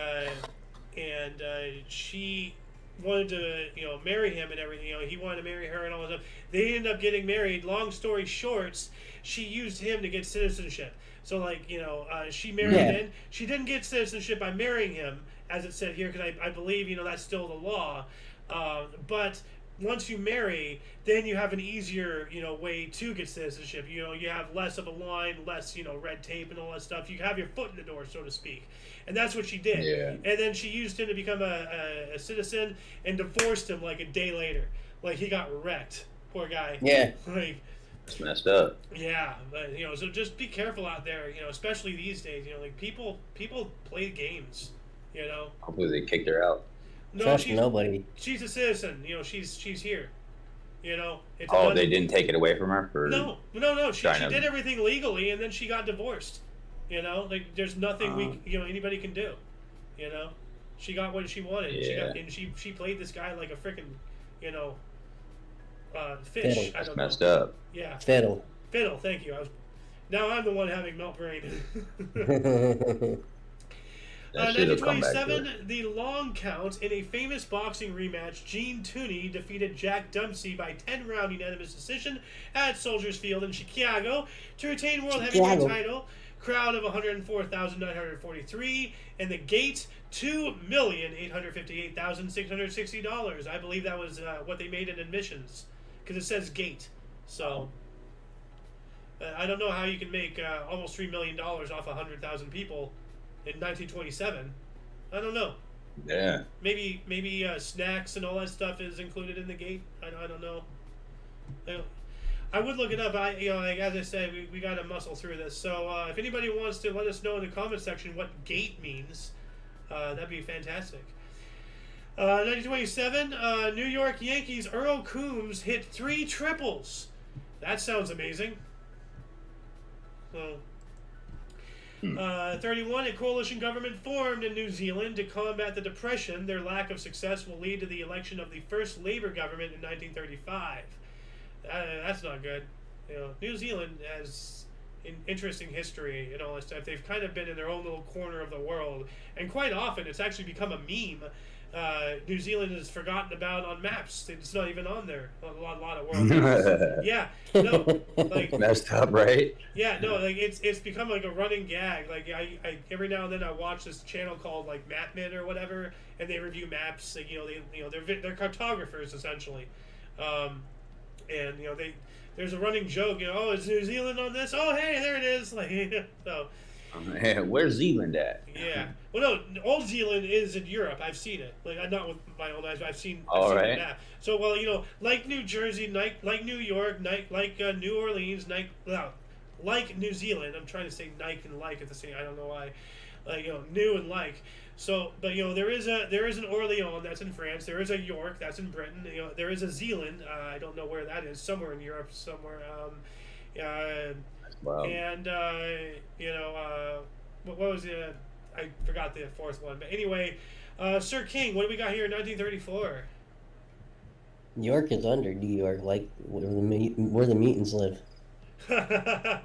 she wanted to marry him and everything. He wanted to marry her and all that stuff. They ended up getting married. Long story short, she used him to get citizenship. So she married in. She didn't get citizenship by marrying him, as it said here, because I believe that's still the law. But once you marry, then you have an easier, way to get citizenship. You have less of a line, less, red tape and all that stuff. You have your foot in the door, so to speak. And that's what she did. Yeah. And then she used him to become a citizen and divorced him like a day later. Like, he got wrecked. Poor guy. Yeah. It's messed up. Yeah, but, so just be careful out there, especially these days. People play games, Hopefully they kicked her out. No, Trust nobody. She's a citizen. She's here. It's they didn't take it away from her? No. She did everything legally, and then she got divorced. There's nothing anybody can do. She got what she wanted. Yeah. She played this guy like a freaking, fish. Fiddle. I don't Messed know. up. Yeah. Fiddle. Thank you. Now I'm the one having melt brain. 1927, the long count in a famous boxing rematch, Gene Tooney defeated Jack Dempsey by 10-round unanimous decision at Soldiers Field in Chicago to retain World Heavyweight title. Crowd of 104,943, and the gate $2,858,660. I believe that was what they made in admissions, because it says gate. So I don't know how you can make almost $3 million off 100,000 people in 1927. I don't know. Yeah. Maybe snacks and all that stuff is included in the gate. I don't know. I would look it up. As I said, we got to muscle through this. So if anybody wants to let us know in the comment section what gate means, that'd be fantastic. 1927, New York Yankees Earl Coombs hit 3 triples. That sounds amazing. 31, a coalition government formed in New Zealand to combat the Depression. Their lack of success will lead to the election of the first Labour government in 1935. That's not good. New Zealand has an interesting history and all that stuff. They've kind of been in their own little corner of the world, and quite often it's actually become a meme. New Zealand is forgotten about on maps. It's not even on there. A lot of world maps. Yeah, no, messed up, right? Yeah, no, it's become like a running gag. Like I every now and then I watch this channel called like Mapman or whatever, and they review maps. Like, they're cartographers essentially, and there's a running joke. Oh, is New Zealand on this? Oh, hey, there it is. Like, so. Where's Zealand at? Yeah. Well, no, Old Zealand is in Europe. I've seen it. Like, not with my own eyes, but I've seen the map. So, like New Jersey, like New York, like New Orleans, like New Zealand. I'm trying to say Nike and like at the same. I don't know why. New and like. So, but there is an Orleans that's in France. There is a York that's in Britain. There is a Zealand. I don't know where that is. Somewhere in Europe. Somewhere. Wow. And what was it? I forgot the fourth one. But anyway, Sir King, what do we got here in 1934? New York is under New York, like where the mutants live. No,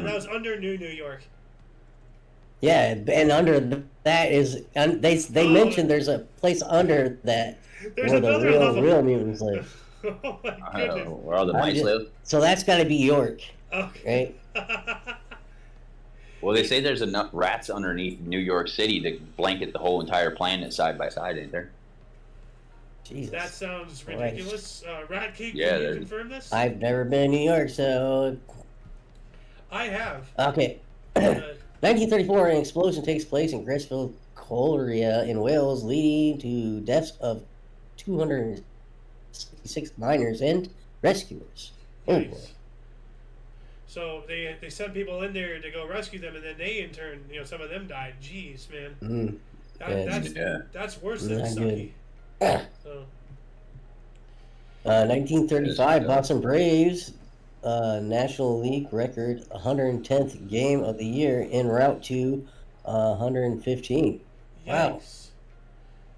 that was under New York. Yeah, and under that is they mentioned there's a place under that where the real mutants live. Oh my goodness! Where all the mice live. So that's got to be York. Okay. Right? Well, they say there's enough rats underneath New York City to blanket the whole entire planet side by side, ain't there? Jesus. That sounds ridiculous. Rat King, Yeah, can you confirm this? I've never been in New York, so I have. okay. 1934, an explosion takes place in Gressfield Colliery in Wales, leading to deaths of 266 miners and rescuers. Oh boy. Nice. So they sent people in there to go rescue them, and then they in turn, some of them died. Jeez, man. That's worse than sucky. So. 1935, Boston Braves, National League record 110th game of the year en route to 115. Wow. Yikes.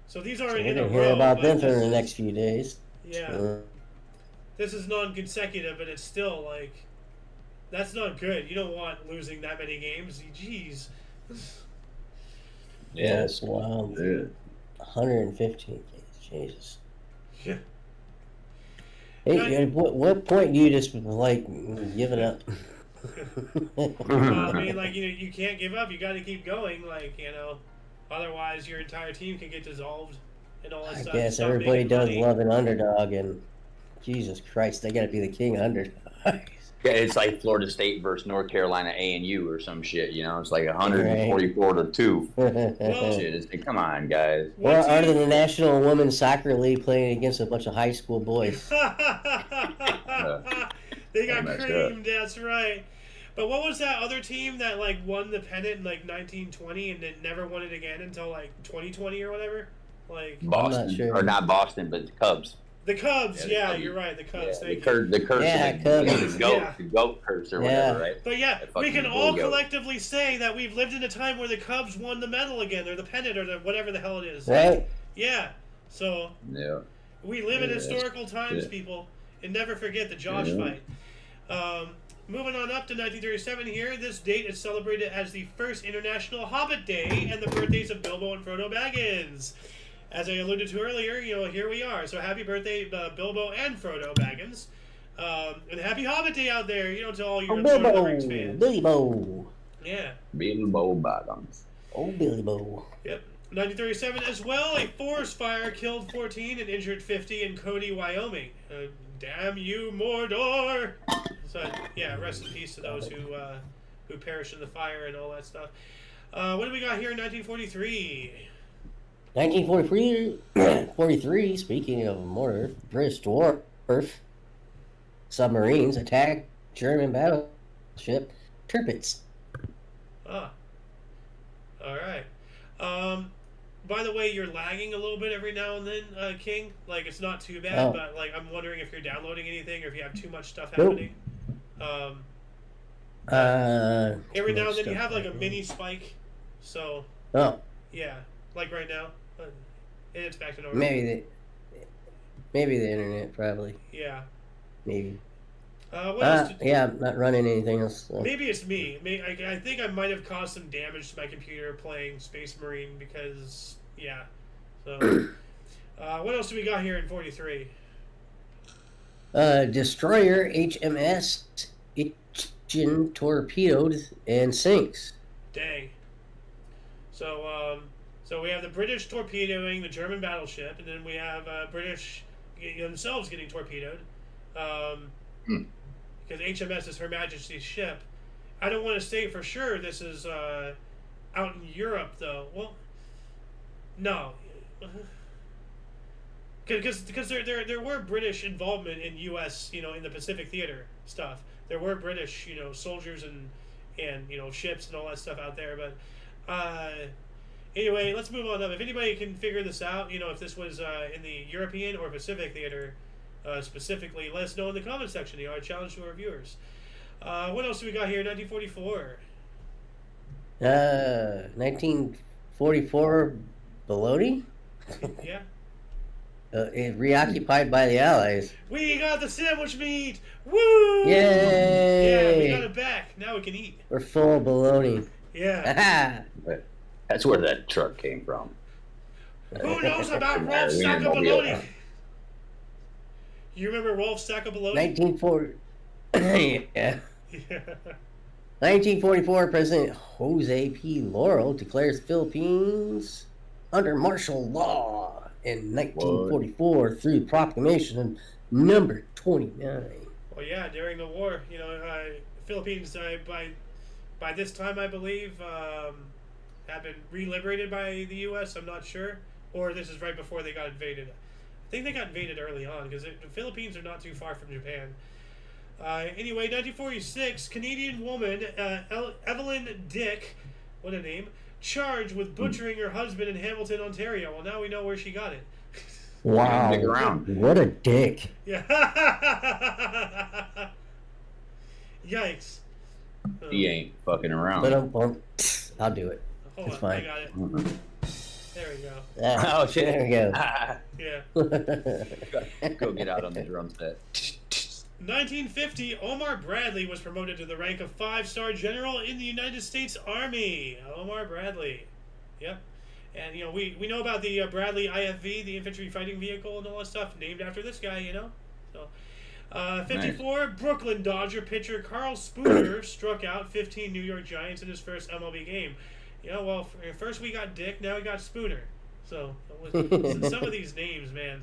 So these aren't So in we're a gonna row. hear about but them for this the is- next few days. Yeah. This is non-consecutive, but it's still like, that's not good. You don't want losing that many games. Jeez. Yeah, it's wild. Yeah. 115 games. Jesus. Yeah. Hey, at what point do you just like give it up? I mean, like, you can't give up. You got to keep going. Like, otherwise your entire team can get dissolved and all that I stuff. guess Stop everybody making does money. love an underdog, and Jesus Christ, they got to be the king underdog. Yeah, it's like Florida State versus North Carolina A&U or some shit, It's like 144 to 2. Well, Shit, it's like, come on, guys. what Or are team- the National Women's Soccer League playing against a bunch of high school boys? They got Messed creamed. That's right. But what was that other team that like won the pennant in like 1920 and then never won it again until like 2020 or whatever? Like Boston, sure. or not Boston, but the Cubs. the Cubs. Yeah, the Yeah, Cubs. you're right. The Cubs. Yeah, Thank the, you. the curse Yeah, of Cubs. the goat, Yeah. the goat curse or Yeah. whatever, right? But yeah, That we fucking can all bull goat. collectively say that we've lived in a time where the Cubs won the medal again, or the pennant, or the whatever the hell it is. Right? Yeah. So Yeah. we live in Yeah, historical times, yeah. people, and never forget the Josh Yeah. fight. Moving on up to 1937 here, this date is celebrated as the first International Hobbit Day and the birthdays of Bilbo and Frodo Baggins. As I alluded to earlier, here we are. So happy birthday, Bilbo and Frodo Baggins. And happy Hobbit Day out there, to all your Oh, Lord of the Bilbo! Rings fans. Billy Bo! Yeah. Bilbo Bottoms. Oh, Billy Bo! Yep. 1937 as well, a forest fire killed 14 and injured 50 in Cody, Wyoming. Damn you, Mordor! So, yeah, rest in peace to those who perished in the fire and all that stuff. What do we got here in 1943? 1943, speaking of mortar, British dwarf submarines attack German battleship Tirpitz. Ah. Alright. By the way, you're lagging a little bit every now and then, King. Like, it's not too bad, Oh. but, like, I'm wondering if you're downloading anything or if you have too much stuff Nope. happening. Every too now much and then you stuff have, like, a happening. mini spike. So, Oh, yeah. Like right now. And it's back to normal. maybe the internet, probably. Yeah. Maybe. What else did- Yeah, I'm not running anything else. So. Maybe it's me. I think I might have caused some damage to my computer playing Space Marine because, yeah. So, what else do we got here in 43? Destroyer HMS Itchen torpedoed and sinks. Dang. So we have the British torpedoing the German battleship, and then we have British themselves getting torpedoed. Because HMS is Her Majesty's ship. I don't want to say for sure this is out in Europe, though. Well, no. Because there were British involvement in U.S., in the Pacific Theater stuff. There were British, soldiers and ships and all that stuff out there. But anyway, let's move on up. If anybody can figure this out, if this was in the European or Pacific Theater specifically, let us know in the comment section. I challenge to our viewers. What else do we got here? 1944. 1944 Bologna? Yeah. Reoccupied by the Allies. We got the sandwich meat! Woo! Yay! Yeah, we got it back. Now we can eat. We're full of bologna. Yeah. But that's where that truck came from. Who knows about Rolf's We sack ain't of gonna be bologna? able You remember Rolf's sack of bologna? 1940. Yeah. Yeah. 1944, President Jose P. Laurel declares Philippines under martial law in 1944 through Proclamation number 29. Well, yeah, during the war, Philippines by this time, I believe, have been re-liberated by the U.S. I'm not sure, or this is right before they got invaded. I think they got invaded early on because the Philippines are not too far from Japan. Anyway, 1946, Canadian woman Evelyn Dick, what a name, charged with butchering her husband in Hamilton, Ontario. Well, now we know where she got it. Wow, what a dick. Yeah. Yikes. He ain't fucking around. But I'll do it. Hold it's on, fine. I got it. There we go. Oh, shit. There we go. Yeah. Go get out on the drum set. 1950, Omar Bradley was promoted to the rank of 5-star general in the United States Army. Omar Bradley. Yep. And, we know about the Bradley IFV, the infantry fighting vehicle and all that stuff, named after this guy, So, 54, nice. Brooklyn Dodger pitcher Carl Spooner struck out 15 New York Giants in his first MLB game. First we got Dick, now we got Spooner. So, some of these names, man.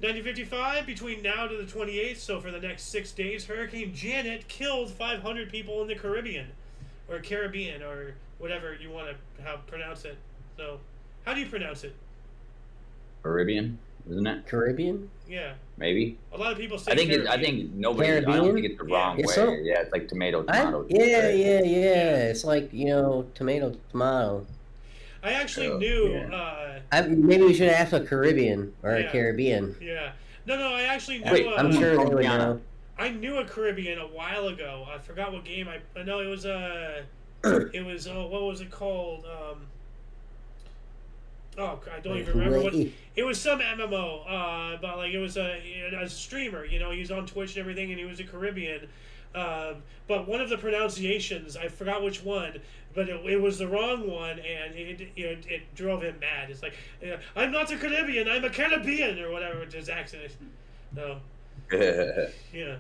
1955, between now to the 28th, so for the next 6 days, Hurricane Janet killed 500 people in the Caribbean, or whatever you want to pronounce it. So, how do you pronounce it? Caribbean, isn't it? Caribbean? Yeah. Maybe. A lot of people say I think nobody. Caribbean? I don't think it's the wrong way. So, yeah, it's like tomato. Yeah. It's like tomato. I actually knew. Yeah. Maybe we should ask a Caribbean or a Caribbean. Yeah. No, I actually knew. Wait, I'm sure they would know. I knew a Caribbean a while ago. I forgot what game. I know it was it was what was it called? I don't even remember what. It was some MMO. But like it was a streamer. He was on Twitch and everything, and he was a Caribbean. But one of the pronunciations, I forgot which one, but it was the wrong one, and it drove him mad. It's like, I'm not a Caribbean, I'm a Caribbean, or whatever his accent is. No. Yeah.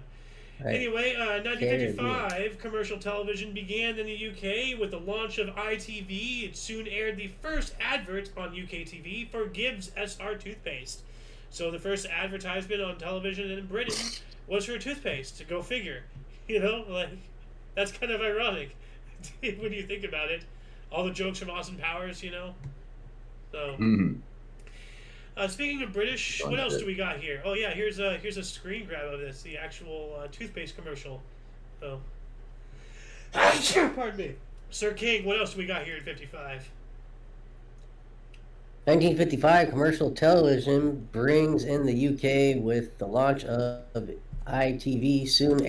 Right. Anyway, 1955, commercial television began in the UK with the launch of ITV. It soon aired the first advert on UK TV for Gibbs SR toothpaste. So the first advertisement on television in Britain was for toothpaste. Go figure. That's kind of ironic when you think about it. All the jokes from Austin Powers, So, speaking of British, what else do we got here? Oh yeah, here's a screen grab of this, the actual toothpaste commercial. So, pardon me, Sir King. What else do we got here in 55? 1955, commercial television brings in the UK with the launch of ITV. Soon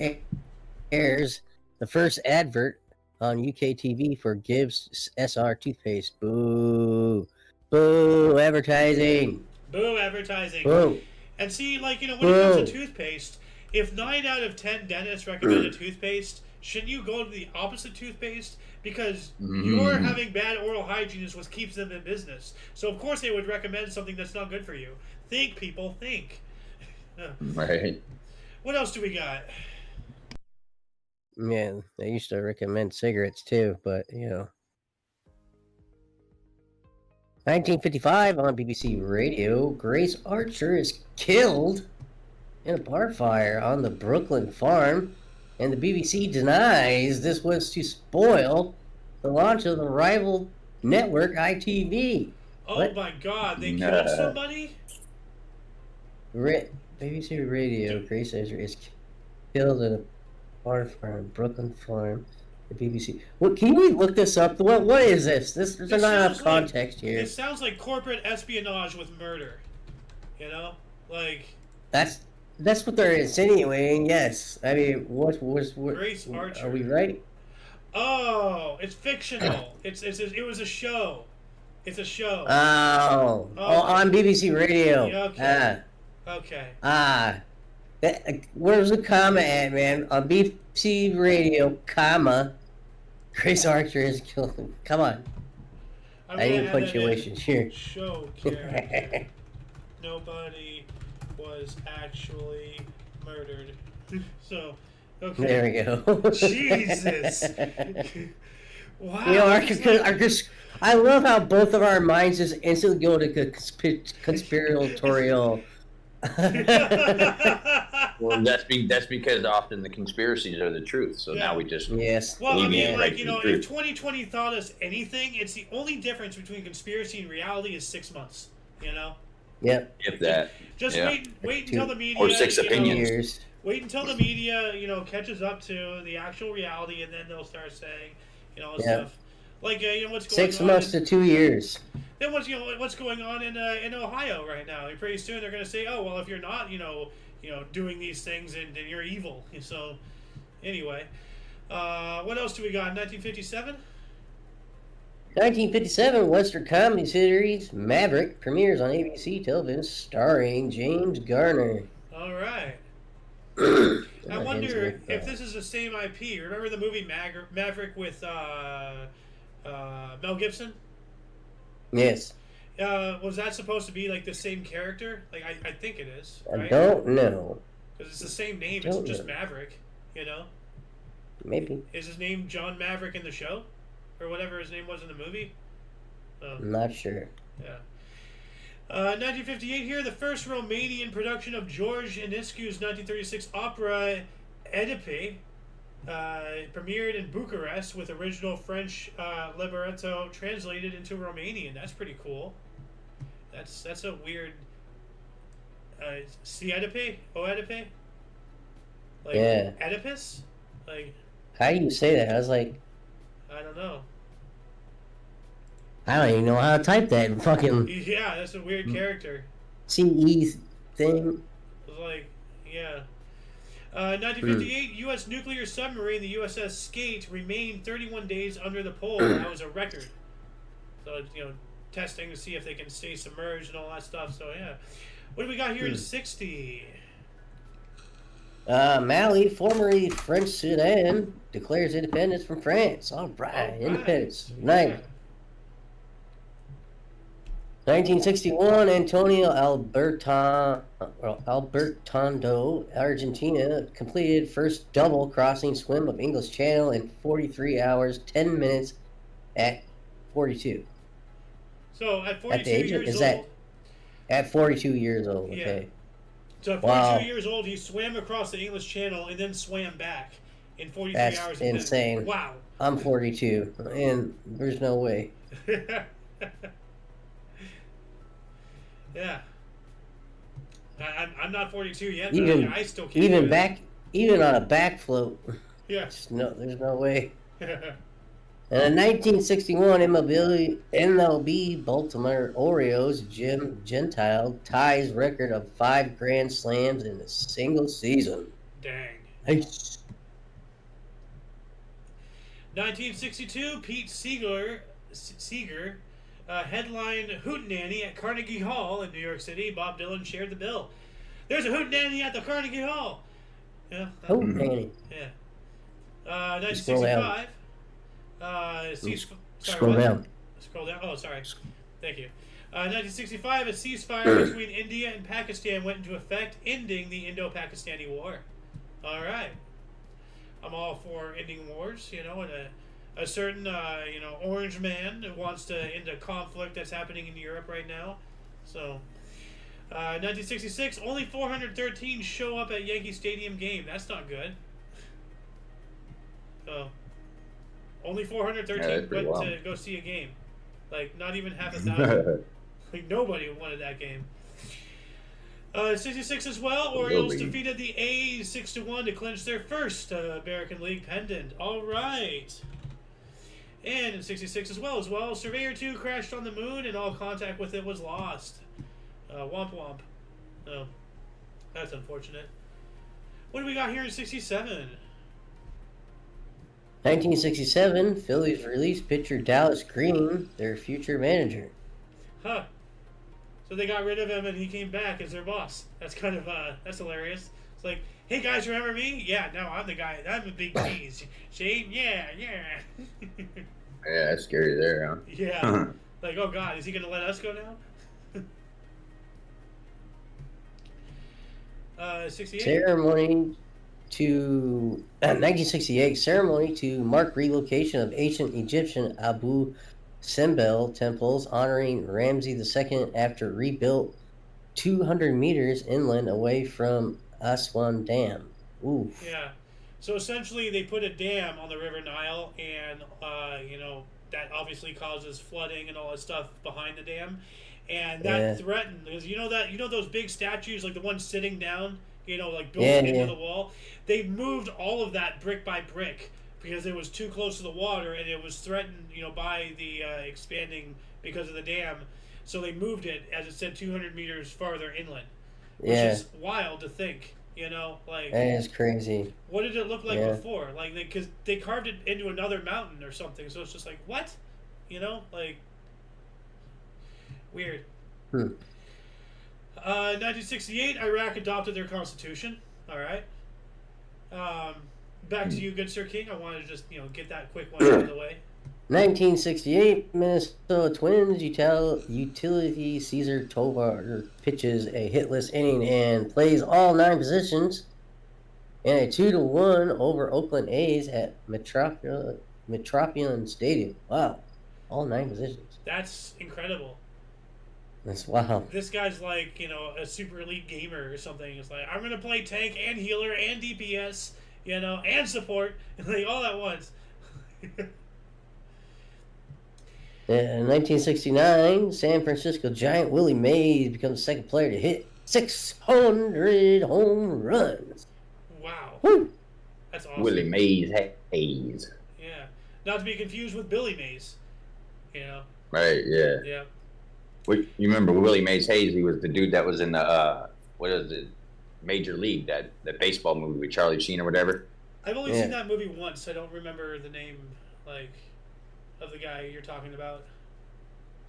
airs the first advert on UK TV for Gibbs SR toothpaste. Boo. Boo advertising. Boo advertising. Boo. And see, when it comes to toothpaste, if 9 out of 10 dentists recommend a toothpaste, shouldn't you go to the opposite toothpaste? Because you're having bad oral hygiene is what keeps them in business. So of course they would recommend something that's not good for you. Think, people, think. Right. What else do we got? Yeah, they used to recommend cigarettes too, but 1955 on BBC Radio, Grace Archer is killed in a bar fire on the Brooklyn farm, and the BBC denies this was to spoil the launch of the rival network ITV. Oh my God, they killed somebody? BBC Radio, Grace Archer is killed in a bar farm, Brooklyn farm. The BBC. Can we look this up? What is this? There's not enough context here. It sounds like corporate espionage with murder. That's what they're insinuating. Yes. I mean, what Grace Archer. Are we right? Oh, it's fictional. It was a show. It's a show. Oh, on BBC Radio. Okay. Okay. Where's the comma at, man? On BBC Radio, comma, Grace Archer is killed. Come on. I need punctuation here. Show character. Nobody was actually murdered. So, Okay. There we go. Jesus. Wow. You know, I love how both of our minds just instantly go to conspiratorial. Well, that's because often the conspiracies are the truth. So now we just Yes. Well, I mean, right like, to the if truth. 2020 taught us anything, it's the only difference between conspiracy and reality is 6 months. You know. Yep. If that. Just Yeah. wait until the media Or 6 opinions. Years. Wait until the media, catches up to the actual reality, and then they'll start saying, stuff like, what's going 6 on. months to 2 years. Then what's going on in Ohio right now? Pretty soon they're going to say, oh well, if you're not, doing these things, then you're evil. So, anyway, what else do we got? 1957. 1957 Western comedy series Maverick premieres on ABC television, starring James Garner. All right. I wonder if this is the same IP. Remember the movie Maverick with Mel Gibson? Yes. Was that supposed to be like the same character? Like I think it is. Right? I don't know. Because it's the same name. It's just Maverick. Maybe. Is his name John Maverick in the show, or whatever his name was in the movie? I'm not sure. Yeah. 1958 here, the first Romanian production of George Enescu's 1936 opera Oedipe premiered in Bucharest with original French libretto translated into Romanian. That's pretty cool. That's a weird. Oedipe? Oedipe? Like Yeah. Oedipus? Like. How do you say that? I was like, I don't know. I don't even know how to type that fucking Yeah, that's a weird character. CE thing. It was like, yeah. 1958, U.S. nuclear submarine, the USS Skate, remained 31 days under the pole. That was a record. So, testing to see if they can stay submerged and all that stuff. So, yeah. What do we got here in 60? Mali, formerly French Sudan, declares independence from France. All right, independence. Nice. Yeah. 1961, Antonio Albertondo, Argentina, completed first double crossing swim of English Channel in 43 hours, 10 minutes at 42. So, at 42 At the age years is old. that at 42 years old, Yeah. okay. So, at 42 years old, he swam across the English Channel and then swam back in 43 That's hours. insane. Wow. I'm 42, and there's no way. Yeah. I'm not 42 yet, but Even I still can't do it. even on a back float. Yeah. There's no way. And in 1961, MLB Baltimore Orioles Jim Gentile ties record of 5 Grand Slams in a single season. Dang. Nice. 1962, Pete Seeger headlined Hootenanny at Carnegie Hall in New York City. Bob Dylan shared the bill. There's a Hootenanny at the Carnegie Hall. Yeah. Hootenanny. Yeah. 1965. Scroll down. Scroll down. Oh, sorry. Thank you. 1965, a ceasefire between India and Pakistan went into effect, ending the Indo-Pakistani War. All right. I'm all for ending wars, and a certain, orange man who wants to end a conflict that's happening in Europe right now. So, 1966, only 413 show up at Yankee Stadium game. That's not good. So, only 413 went to go see a game. Like, not even half 1,000. Like, nobody wanted that game. 66 as well, Orioles defeated the A's 6-1 to clinch their first American League pendant. All right. And in 66 as well, Surveyor 2 crashed on the moon and all contact with it was lost. Womp womp. Oh, that's unfortunate. What do we got here in 67? 1967, Phillies released pitcher Dallas Green, their future manager. Huh. So they got rid of him and he came back as their boss. That's kind of, that's hilarious. It's like, hey guys, remember me? Yeah, no, I'm the guy. I'm a big cheese. Shane? Yeah. Yeah, that's scary there, huh? Yeah. Like, oh God, is he going to let us go now? 68? to 1968 ceremony to mark relocation of ancient Egyptian Abu Simbel temples, honoring Ramses II after rebuilt 200 meters inland away from Aswan Dam. Oof. Yeah. So essentially, they put a dam on the River Nile, and that obviously causes flooding and all that stuff behind the dam, and that threatened because those big statues like the one sitting down, like built into the wall. They moved all of that brick by brick because it was too close to the water and it was threatened, by the expanding because of the dam. So they moved it, as it said, 200 meters farther inland, which is wild to think. That is crazy. What did it look like before? Like, because they carved it into another mountain or something. So it's just like, what? Weird. 1968, Iraq adopted their constitution. All right. Back to you, good Sir King. I wanted to just, get that quick one out of the way. 1968, Minnesota Twins utility Caesar Tovar pitches a hitless inning and plays all 9 positions in a 2-1 over Oakland A's at Metropolitan Stadium. Wow, all 9 positions. That's incredible. That's wild. This guy's like, a super elite gamer or something. It's like, I'm gonna play tank and healer and DPS, and support, like all at once. In 1969, San Francisco Giant Willie Mays becomes the second player to hit 600 home runs. Wow. Woo. That's awesome. Willie Mays Hayes. Yeah. Not to be confused with Billy Mays. Right, yeah. Yeah. You remember Willie Mays Hayes? He was the dude that was in the, Major League, that baseball movie with Charlie Sheen or whatever. I've only seen that movie once. I don't remember the name, of the guy you're talking about.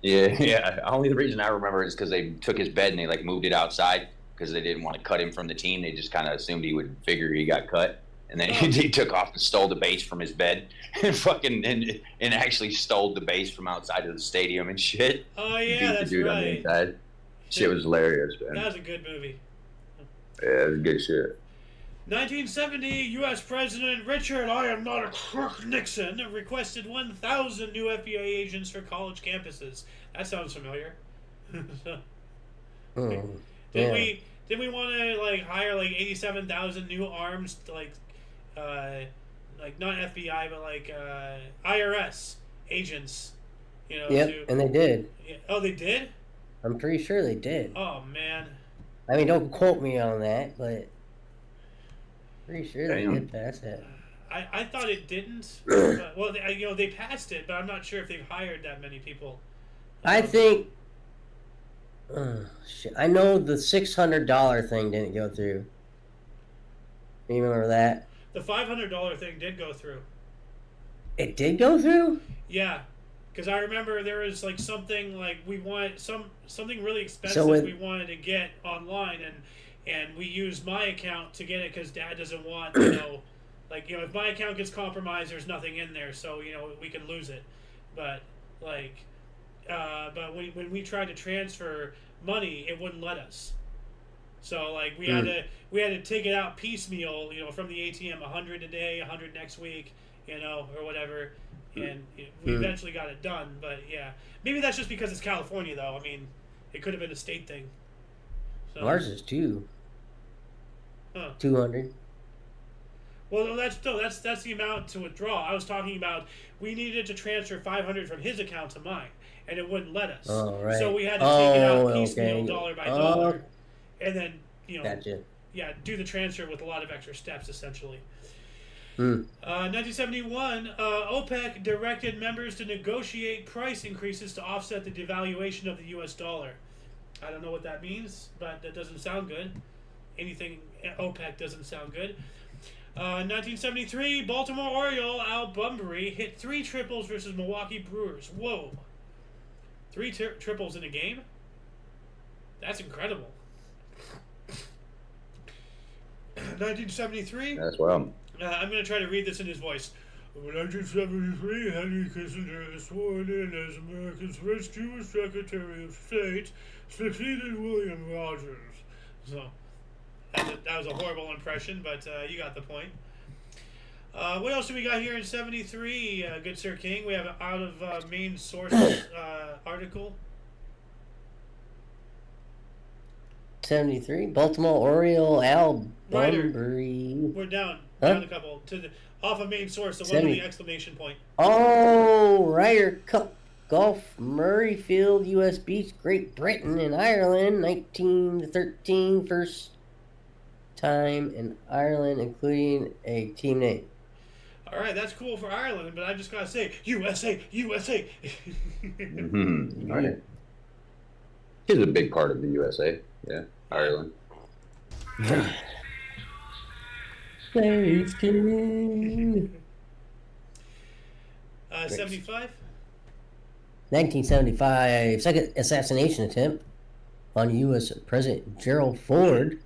Yeah. Only the reason I remember is because they took his bed and they moved it outside because they didn't want to cut him from the team. They just kind of assumed he would figure he got cut, and then he took off and stole the base from his bed and actually stole the base from outside of the stadium and shit. Oh yeah, that's dude right. On the inside. Shit was hilarious, man. That was a good movie. Yeah, it was good shit. 1970, U.S. President Richard "I am not a crook" Nixon requested 1,000 new FBI agents for college campuses. That sounds familiar. Did we want to hire 87,000 new arms not FBI but IRS agents? Yep, and they did. Oh, they did? I'm pretty sure they did. Oh man. I mean, don't quote me on that, but pretty sure they did pass that. I thought it didn't. Well, they passed it, but I'm not sure if they've hired that many people. I think. Shit. I know the $600 thing didn't go through. You remember that? The $500 thing did go through. It did go through? Yeah, because I remember there was something we wanted something really expensive we wanted to get online, and we used my account to get it because Dad doesn't want if my account gets compromised, there's nothing in there, so we can lose it. But when we tried to transfer money, it wouldn't let us. So we had to take it out piecemeal, from the ATM, 100 a day, 100 next week, or whatever, and we eventually got it done. But yeah, maybe that's just because it's California, though. I mean, it could have been a state thing. So, ours is 200. Well, that's the amount to withdraw. I was talking about we needed to transfer 500 from his account to mine, and it wouldn't let us. Oh, right. So we had to take it out piecemeal, dollar by dollar, and then Gotcha. Yeah, do the transfer with a lot of extra steps, essentially. 1971, OPEC directed members to negotiate price increases to offset the devaluation of the U.S. dollar. I don't know what that means, but that doesn't sound good. Anything OPEC doesn't sound good. 1973, Baltimore Oriole Al Bunbury hit 3 triples versus Milwaukee Brewers. Whoa. 3 triples in a game? That's incredible. 1973. That's well. I'm going to try to read this in his voice. In 1973, Henry Kissinger is sworn in as America's first Jewish Secretary of State, succeeded William Rogers. So, That was a horrible impression, but you got the point. What else do we got here in 73, good Sir King? We have an out of main sources article. 73, Baltimore Oriole, Al Ryder. Bunbury. We're down a couple to the off of main source. The one with the exclamation point. Oh, Ryder Cup Golf, Murrayfield, U.S. beats Great Britain and Ireland, 1913, first time in Ireland, including a team name. All right, that's cool for Ireland, but I just gotta say, USA, USA. Mm-hmm. All right. It's a big part of the USA. Yeah, Ireland. Space King. 75. 1975, second assassination attempt on U.S. President Gerald Ford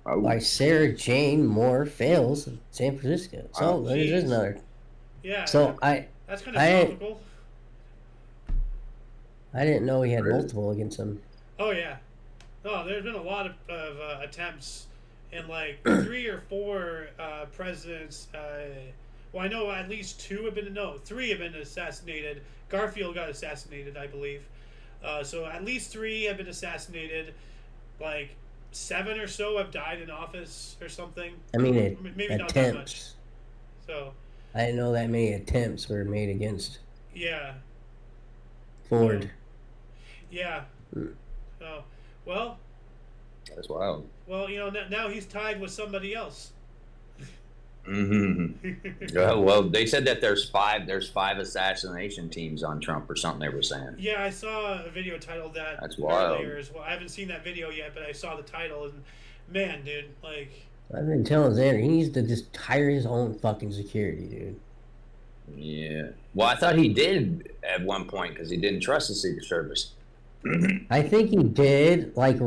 by Sarah Jane Moore fails in San Francisco. So there's another. Yeah. So that's kind of topical. I didn't know he had multiple against him. Oh yeah. Oh, there's been a lot of attempts, and like 3 or 4 presidents. Well, I know at least 3 have been assassinated. Garfield got assassinated, I believe. So at least 3 have been assassinated. Like 7 or so have died in office or something. I mean, maybe attempts. Not that much. So I didn't know that many attempts were made against. Yeah. Ford. Yeah. Oh, well. That's wild. Well, now he's tied with somebody else. Mm-hmm. Well, they said that there's 5 assassination teams on Trump or something they were saying. Yeah, I saw a video titled that. That's wild. Earlier as well. I haven't seen that video yet, but I saw the title, and man, dude, like. I've been telling Xander, he needs to just hire his own fucking security, dude. Yeah. Well, I thought he did at one point because he didn't trust the Secret Service. I think he did. Like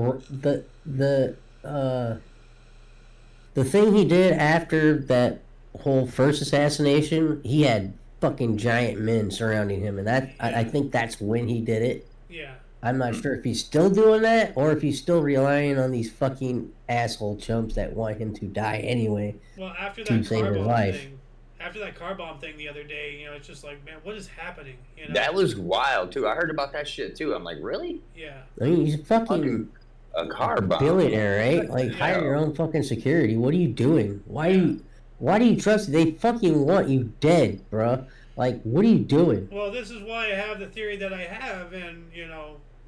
the thing he did after that whole first assassination, he had fucking giant men surrounding him, and I think that's when he did it. Yeah. I'm not sure if he's still doing that or if he's still relying on these fucking asshole chumps that want him to die anyway. Well, after to that save car his bomb life. thing, after that car bomb thing the other day, it's just like, man, what is happening? That was wild too. I heard about that shit too. I'm like, really? Yeah. I mean, he's fucking a car bomb. Billionaire, right? Like, hire your own fucking security. What are you doing? Why do you trust? They fucking want you dead, bruh. Like, what are you doing? Well, this is why I have the theory that I have, and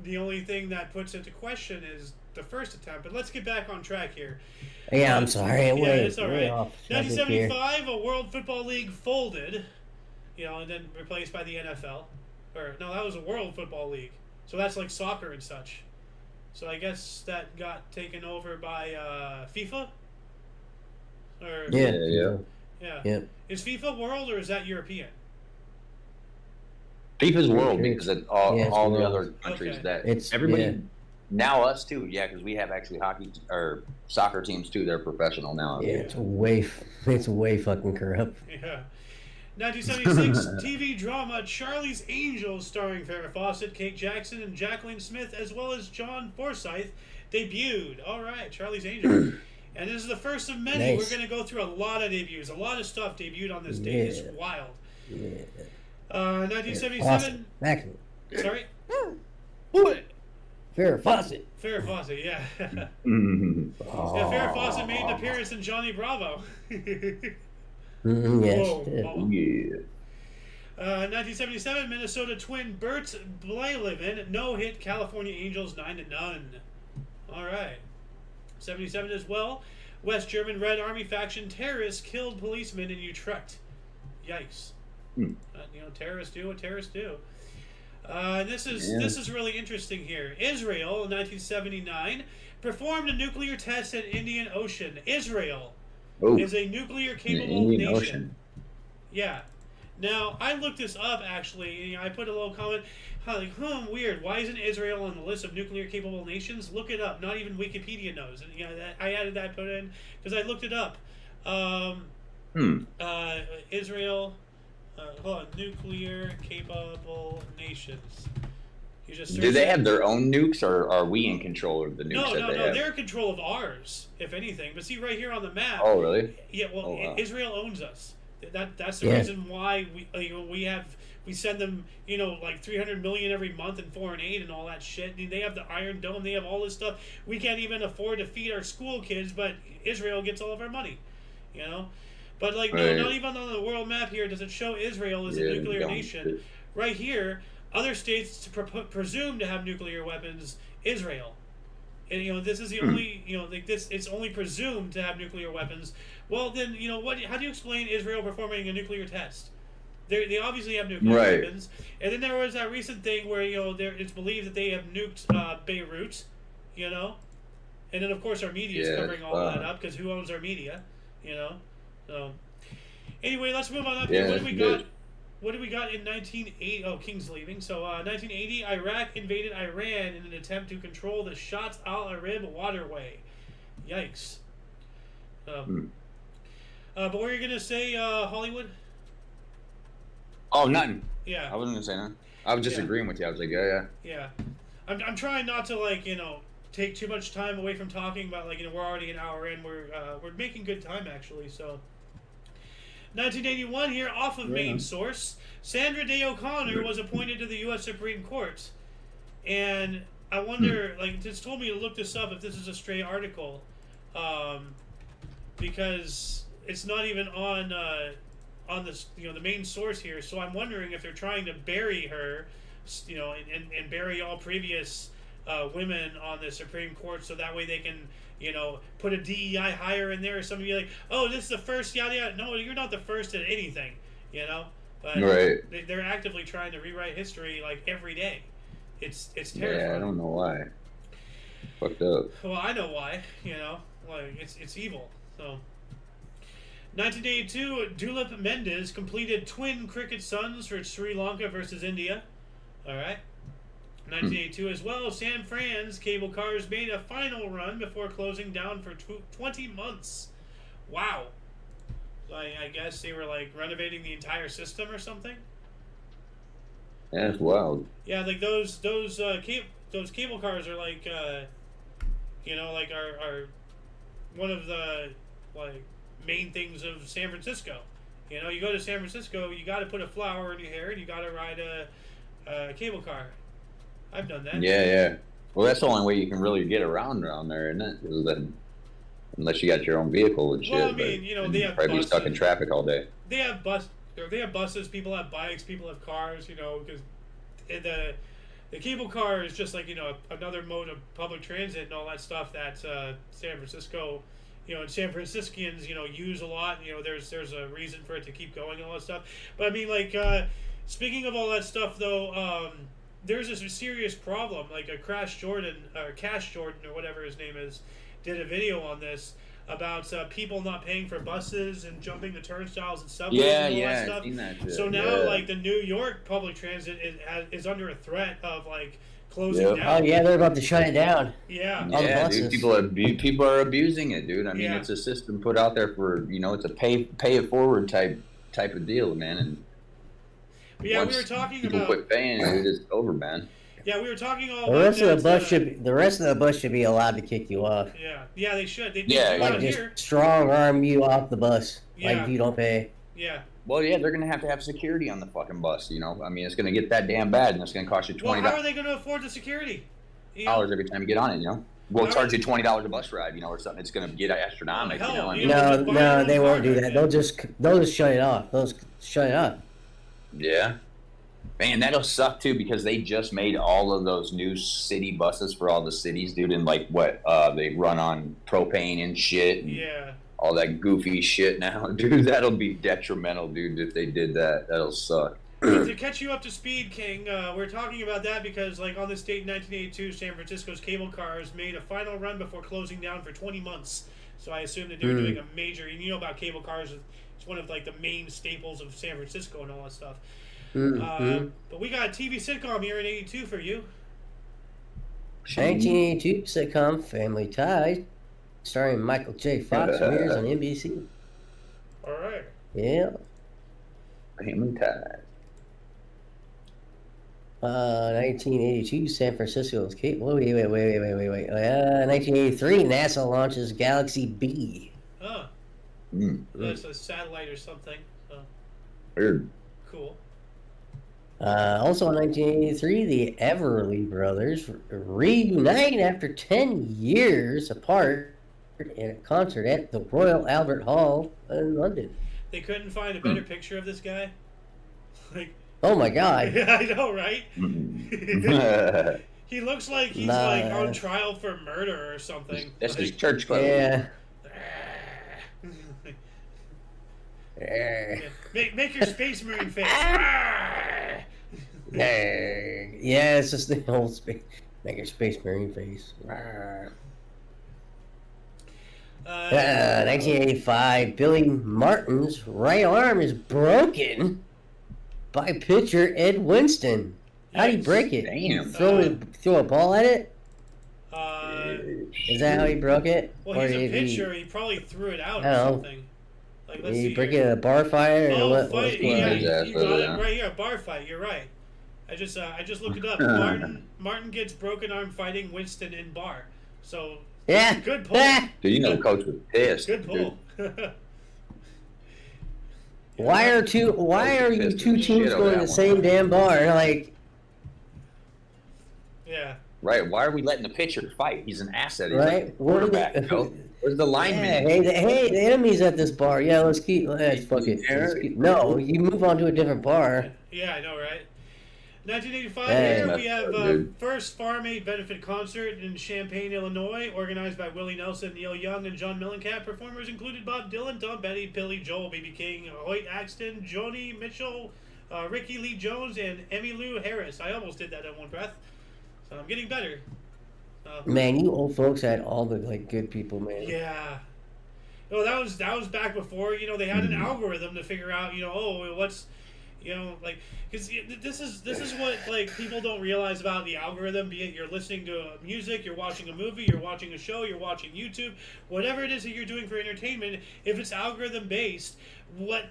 the only thing that puts into question is the first attempt. But let's get back on track here. Yeah, I'm sorry. It's all right. Off 1975, a World Football League folded, and then replaced by the NFL. Or no, that was a World Football League. So that's like soccer and such. So I guess that got taken over by FIFA. Or yeah. Is FIFA World or is that European? FIFA's world because all the other countries it's everybody now us too, because we have actually hockey or soccer teams too. They're professional now. Yeah, it's way fucking corrupt. Yeah. 1976 TV drama Charlie's Angels starring Farrah Fawcett, Kate Jackson, and Jacqueline Smith, as well as John Forsythe, debuted. All right, Charlie's Angels. And this is the first of many. Nice. We're going to go through a lot of debuts. A lot of stuff debuted on this day. It's wild. Yeah. 1977. Sorry? What? Farrah Fawcett. Farrah Fawcett, yeah. Mm-hmm. Farrah Fawcett made an appearance in Johnny Bravo. Yes. Whoa. Yeah. 1977, Minnesota twin Bert Blyleven no-hit California Angels 9-0. All right. 77 as well. West German Red Army faction terrorists killed policemen in Utrecht. Yikes. Terrorists do what terrorists do. This is really interesting here. Israel in 1979 performed a nuclear test at Indian Ocean. Israel is a nuclear capable nation. Ocean. Yeah. Now I looked this up actually. I put a little comment. Weird. Why isn't Israel on the list of nuclear capable nations? Look it up. Not even Wikipedia knows. And I added that put in because I looked it up. Israel. Hold on. Nuclear capable nations. You just Do they have their own nukes, or are we in control of the nukes no, that no, they no. have? They're in control of ours, if anything. But see, right here on the map. Oh, really? Yeah. Well, Oh, wow. Israel owns us. That's the Yeah. reason why we send them, like 300 million every month in foreign aid and all that shit. And they have the Iron Dome. They have all this stuff. We can't even afford to feed our school kids, but Israel gets all of our money. But like, no, Right. not even on the world map here does it show Israel as a Yeah, nuclear dumb nation. shit. Right here, other states presume to have nuclear weapons. Israel, and this is the only, like this. It's only presumed to have nuclear weapons. Well, then what? How do you explain Israel performing a nuclear test? They obviously have nuclear Right. weapons. And then there was that recent thing where it's believed that they have nuked Beirut, and then of course our media is Yeah, covering all that up because who owns our media, So anyway, let's move on up here. Yeah, What do we good. got? What do we got in 1980? Oh, King's leaving. So 1980, Iraq invaded Iran in an attempt to control the Shat al-Arab waterway. Yikes. But what were you gonna say, Hollywood? Oh, nothing. Yeah. I wasn't gonna say nothing. I was just agreeing with you. I was like, yeah. Yeah. I'm trying not to take too much time away from talking about we're already an hour in. We're making good time actually. So 1981 here off of main source. Sandra Day O'Connor was appointed to the U.S. Supreme Court, and I wonder it's told me to look this up if this is a stray article, because it's not even on this the main source here. So I'm wondering if they're trying to bury her, and bury all previous women on the Supreme Court, so that way they can put a DEI hire in there, or somebody be like, oh, this is the first yada yada. No, you're not the first at anything, But Right. they're actively trying to rewrite history every day. It's terrifying. Yeah, I don't know why. Fucked up. Well, I know why. It's evil. So 1982, Dulip Mendes completed twin cricket sons for Sri Lanka versus India. All right. 1982 as well, San Fran's cable cars made a final run before closing down for 20 months. Wow. So I guess they were renovating the entire system or something. Yeah, it's wild. Yeah, those cable cars are are one of the main things of San Francisco. You go to San Francisco, you got to put a flower in your hair, and you got to ride a cable car. I've done that. Yeah. Well, that's the only way you can really get around there, isn't it? Is then, unless you got your own vehicle and shit. Well, I mean, they have probably be stuck in buses. traffic all day. They have buses. People have bikes. People have cars. Because the cable car is just another mode of public transit and all that stuff that San Francisco, and San Franciscans, use a lot. There's a reason for it to keep going and all that stuff. But I mean, speaking of all that stuff, though, there's a serious problem. A Cash Jordan, or whatever his name is, did a video on this about people not paying for buses and jumping the turnstiles and subways and all that stuff. I've seen that shit. So now, the New York public transit is under a threat of closing down. Oh yeah, they're about to shut it down. Yeah. All the Yeah, buses. dude, people are abusing it, dude. I mean, Yeah. it's a system put out there for it's a pay it forward type of deal, man. And Yeah, we once were talking people about. quit paying, dude, it's over, man. Yeah, we were talking all The about rest of the that, bus should be allowed to kick you off. Yeah, they should. They Yeah, do Like out just here. strong arm you off the bus. Like Yeah. if you don't pay. Yeah. Well, yeah, they're gonna have to have security on the fucking bus. I mean, it's gonna get that damn bad, and it's gonna cost you Well, $20 how are they going to afford the security? every time you get on it. We'll How charge are- you $20 a bus ride, or something. It's gonna get astronomical. Oh, hell, I mean, you- No, just buy your no, own they car won't do back that. then. They'll just shut it off. They'll just shut it up. Yeah. Man, that'll suck too, because they just made all of those new city buses for all the cities, dude, and they run on propane and shit, and Yeah. all that goofy shit now, dude. That'll be detrimental, dude, if they did that. That'll suck. To catch you up to speed, King, we're talking about that because, on this date in 1982, San Francisco's cable cars made a final run before closing down for 20 months. So I assume that they were doing a major, and you know about cable cars, it's one of the main staples of San Francisco and all that stuff. But we got a TV sitcom here in 82 for you. 1982 sitcom Family Ties, starring Michael J. Fox, premieres on NBC. All right. Yeah. Family Ties. 1982, San Francisco's Cape. Wait. 1983, NASA launches Galaxy B. Oh, that's a satellite or something. So. Weird. Cool. Also in 1983, the Everly Brothers reunite after 10 years apart in a concert at the Royal Albert Hall in London. They couldn't find a better picture of this guy. Like, oh my God! Yeah, I know, right? He looks like he's like on trial for murder or something. That's like, his church clothes. Yeah. Yeah. Make your space marine face. Yeah, it's just the old space. Make your space marine face. 1985, Billy Martin's right arm is broken by pitcher Ed Winston. How'd he break it? Damn. Throw a ball at it? Is that how he broke it? Well, or he's a pitcher. He probably threw it out or something. Like, did he break it in a bar fight or what? Fight. Yeah, you got it right here. Bar fight. You're right. I just looked it up. Martin gets broken arm fighting Winston in bar. So yeah, good pull. Dude, you know, coach was pissed. Good pull. Why are you two teams going to the same damn bar? Like, yeah. Right. Why are we letting the pitcher fight? He's an asset. He's right? like quarterback. Where's the lineman? Yeah, hey, the enemy's at this bar. Yeah, let's fuck it. No, you move on to a different bar. Yeah, I know, right? 1985, we have first Farm Aid benefit concert in Champaign, Illinois, organized by Willie Nelson, Neil Young, and John Mellencamp. Performers included Bob Dylan, Tom Petty, Billy Joel, B.B. King, Hoyt Axton, Joni Mitchell, Ricky Lee Jones, and Emmylou Harris. I almost did that in one breath, so I'm getting better. Man, you old folks had all the good people, man. Yeah. Well, that was back before they had an algorithm to figure out what's because this is what people don't realize about the algorithm. Be it you're listening to music, you're watching a movie, you're watching a show, you're watching YouTube, whatever it is that you're doing for entertainment. If it's algorithm based, what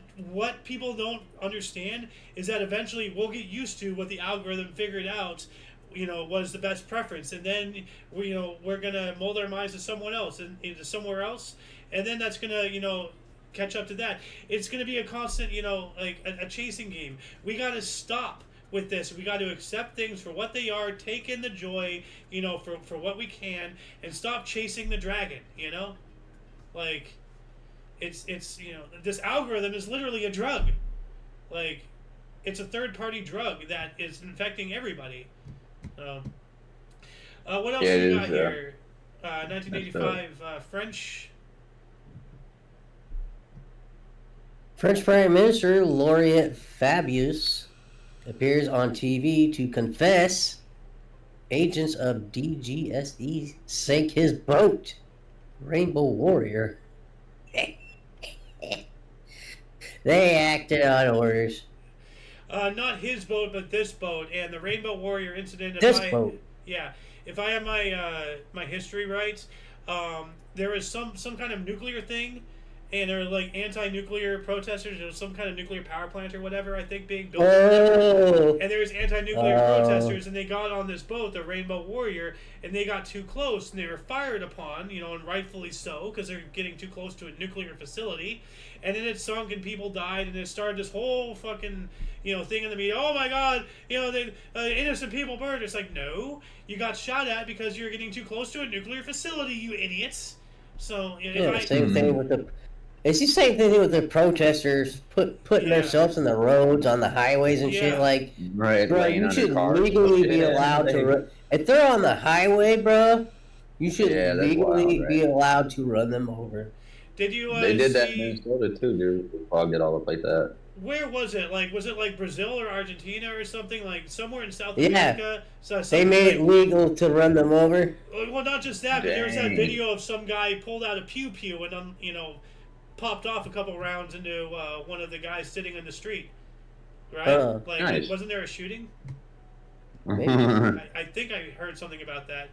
people don't understand is that eventually we'll get used to what the algorithm figured out. Was the best preference, and then we're gonna mold our minds to someone else and into somewhere else, and then that's gonna catch up to that. It's gonna be a constant a chasing game. We gotta stop with this. We got to accept things for what they are, take in the joy, for what we can, and stop chasing the dragon. It's this algorithm is literally a drug. It's a third-party drug that is infecting everybody. What else we got here? 1985 French Prime Minister Laurent Fabius appears on TV to confess agents of DGSE sank his boat, Rainbow Warrior. They acted on orders. Not his boat, but this boat, and the Rainbow Warrior incident. Boat. Yeah, if I have my history right, there was some kind of nuclear thing, and there were anti-nuclear protesters. There was some kind of nuclear power plant or whatever I think being built. Oh. And there was anti-nuclear protesters, and they got on this boat, the Rainbow Warrior, and they got too close, and they were fired upon, and rightfully so, because they're getting too close to a nuclear facility. And then it sunk, and people died, and it started this whole fucking thing in the media. Oh my God, innocent people burned. It's like, no, you got shot at because you're getting too close to a nuclear facility, you idiots. So same thing with the. It's the same thing with the protesters putting themselves in the roads, on the highways and shit. Right, bro, you should legally be allowed to run. If they're on the highway, bro, you should legally be allowed to run them over. Did you? They did that in Minnesota too, dude. They fogged it all up like that. Where was it? Was it Brazil or Argentina or something? Somewhere in South America? So they made it legal to run them over. Well, not just that, but there was that video of some guy pulled out a pew and popped off a couple rounds into one of the guys sitting in the street. Right? Nice. Wasn't there a shooting? Maybe. I think I heard something about that.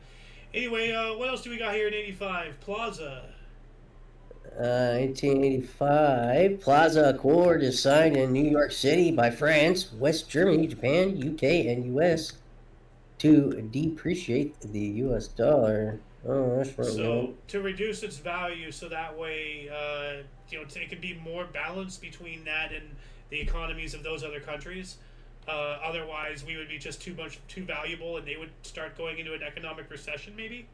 Anyway, what else do we got here in 85? Plaza. 1985, Plaza Accord is signed in New York City by France, West Germany, Japan, UK, and US to depreciate the US dollar. Oh, that's right. So to reduce its value, so that way, it can be more balanced between that and the economies of those other countries. Otherwise, we would be just too valuable, and they would start going into an economic recession, maybe.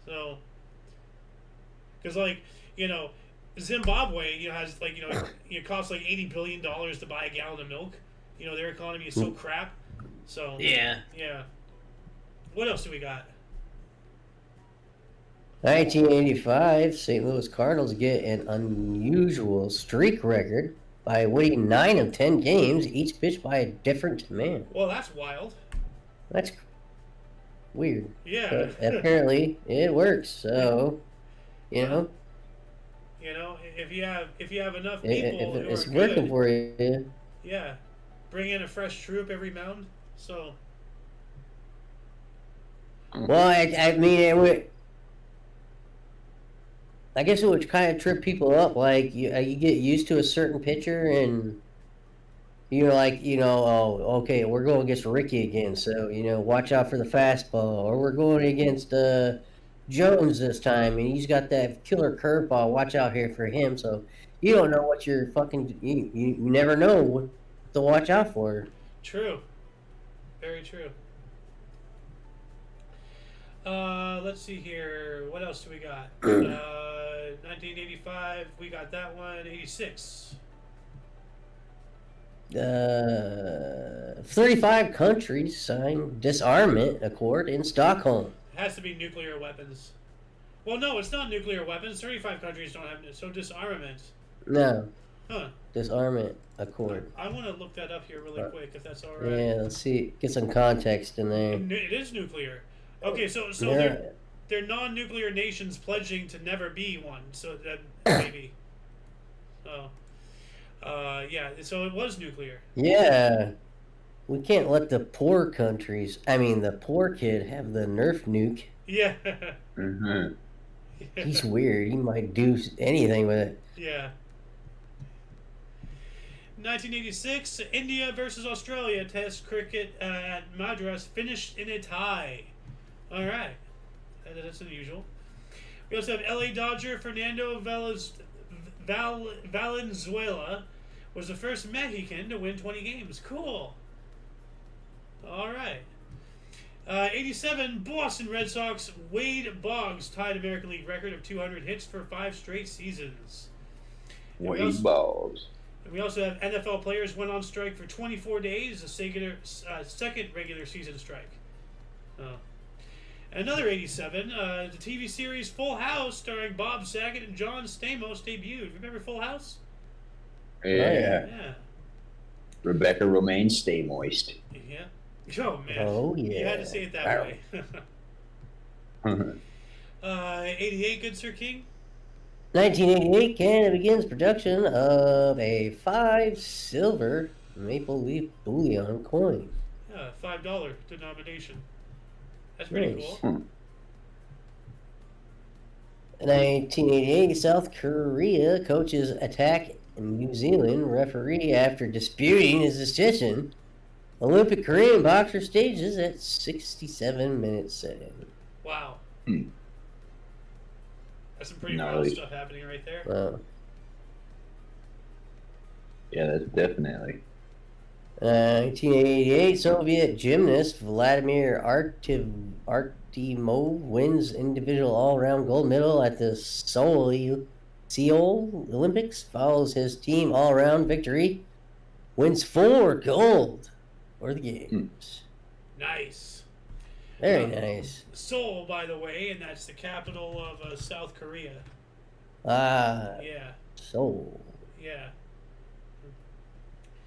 So, because Zimbabwe, has it costs like $80 billion to buy a gallon of milk. Their economy is so crap. So Yeah. What else do we got? 1985, St. Louis Cardinals get an unusual streak record by winning 9 of 10 games, each pitched by a different man. Well, that's wild. That's weird. Yeah. But apparently, it works. So, if you have enough people if who it's are working good, for you. yeah, bring in a fresh troop every mound. So. Well, I mean, it would. I guess it would kind of trip people up. Like you get used to a certain pitcher, and oh, okay, we're going against Ricky again, so watch out for the fastball, or we're going against Jones this time, and he's got that killer curveball. Watch out here for him. So you don't know what you're fucking. You never know what to watch out for. True. Very true. Let's see here. What else do we got? 1985. We got that one. 86. 35 countries signed disarmament accord in Stockholm. It has to be nuclear weapons. Well, no, it's not nuclear weapons. 35 countries don't have so disarmament. No. Huh. Disarmament accord. I want to look that up here really quick, if that's all right. Yeah, let's see. Get some context in there. It is nuclear. Okay, so Yeah. they're non-nuclear nations pledging to never be one. So that maybe. So, so it was nuclear. Yeah. We can't let the poor countries, the poor kid have the Nerf nuke. Yeah. Mm-hmm. He's weird. He might do anything with it. Yeah. 1986, India versus Australia Test cricket at Madras finished in a tie. All right, that's unusual. We also have LA Dodger Fernando Valenzuela was the first Mexican to win 20 games. Cool. All right. 87, Boston Red Sox Wade Boggs tied American League record of 200 hits for 5 straight seasons. Wade Boggs. And we also have NFL players went on strike for 24 days, a second regular season strike. Another 87, the TV series Full House starring Bob Saget and John Stamos debuted. Remember Full House? Yeah. Yeah. Rebecca Romaine, stay moist. Yeah. Oh, man. Oh, yeah. You had to say it that way. 88, good Sir King? 1988, Canada begins production of a 5 silver maple leaf bullion coin. Yeah, $5 denomination. That's pretty Nice. cool. 1988, South Korea coaches attack New Zealand referee after disputing his decision. Olympic Korean boxer stages at 67-minute setting. Wow. Hmm. That's some pretty Gnarly. wild stuff happening right there. Wow. Yeah, that's definitely. 1988, Soviet gymnast Vladimir Artemov wins individual all-around gold medal at the Seoul Olympics. Follows his team all-around victory. Wins 4 gold for the games. Nice. Very nice. Seoul, by the way, and that's the capital of South Korea. Ah, Yeah. Seoul. Yeah.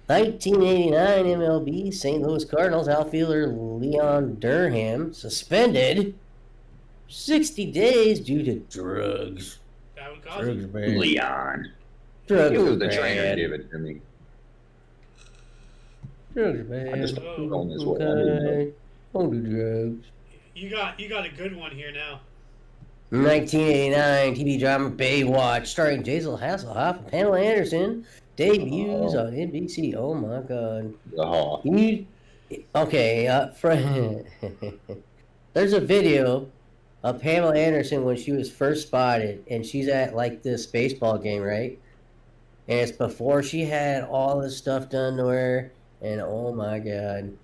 1989 MLB, St. Louis Cardinals outfielder Leon Durham suspended 60 days due to drugs. That would cause Drugs it. bad. Leon. Drugs It was the bad. trainer gave it to me. Drugs bad. I just going this way. Okay. Don't do drugs. You got a good one here now. 1989 TV drama Baywatch, starring Jaisal Hasselhoff and Pamela Anderson, debuts on NBC. Oh my god. Oh. Okay, there's a video of Pamela Anderson when she was first spotted, and she's at like this baseball game, right? And it's before she had all this stuff done to her, and oh my god.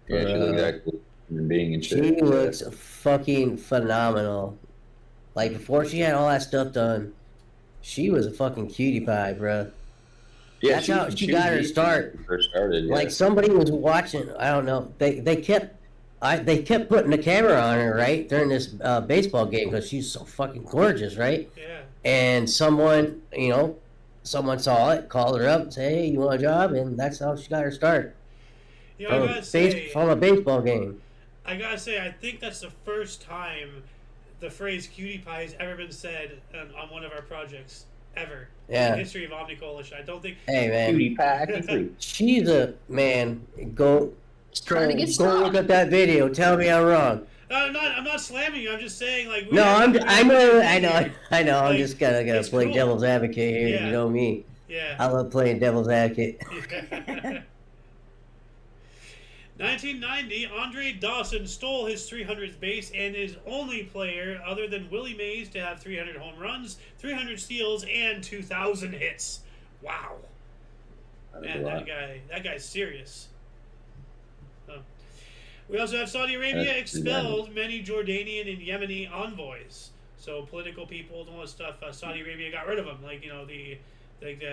Yeah, she looks like a human being and shit. She looks fucking phenomenal. Like, before she had all that stuff done, she was a fucking cutie pie, bro. Yeah, that's how she got her start. First started, yeah. Like, somebody was watching. I don't know. They kept putting the camera on her, right, during this baseball game because she's so fucking gorgeous, right? Yeah. And someone saw it, called her up, and said, "Hey, you want a job?" And that's how she got her start. You know, From a baseball game. I gotta say, I think that's the first time the phrase "cutie pie" has ever been said on one of our projects ever. Yeah. In the history of Omni Coalition. I don't think. Hey man, cutie pie. She's a man. Go trying to get look at that video. Tell me I'm wrong. I'm not slamming you. I'm just saying, like. No, I know. Like, I'm just gonna play cool. devil's advocate here. Yeah. You know me. Yeah. I love playing devil's advocate. 1990, Andre Dawson stole his 300th base and is only player other than Willie Mays to have 300 home runs, 300 steals, and 2,000 hits. Wow. Man, that guy's serious. We also have Saudi Arabia expelled many Jordanian and Yemeni envoys. So political people and all that stuff. Saudi Arabia got rid of them, like the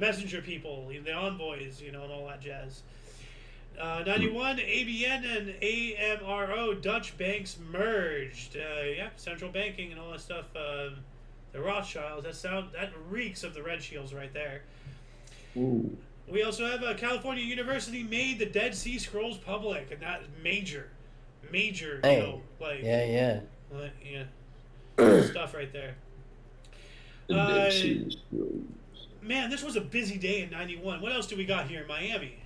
messenger people, the envoys, and all that jazz. 91, ABN and AMRO Dutch banks merged. Central banking and all that stuff. The Rothschilds. That reeks of the Red Shields right there. Ooh. We also have California University made the Dead Sea Scrolls public, and that is major, Hey. Yeah. Stuff right there. The Dead Sea Scrolls. Man, this was a busy day in 91. What else do we got here in Miami?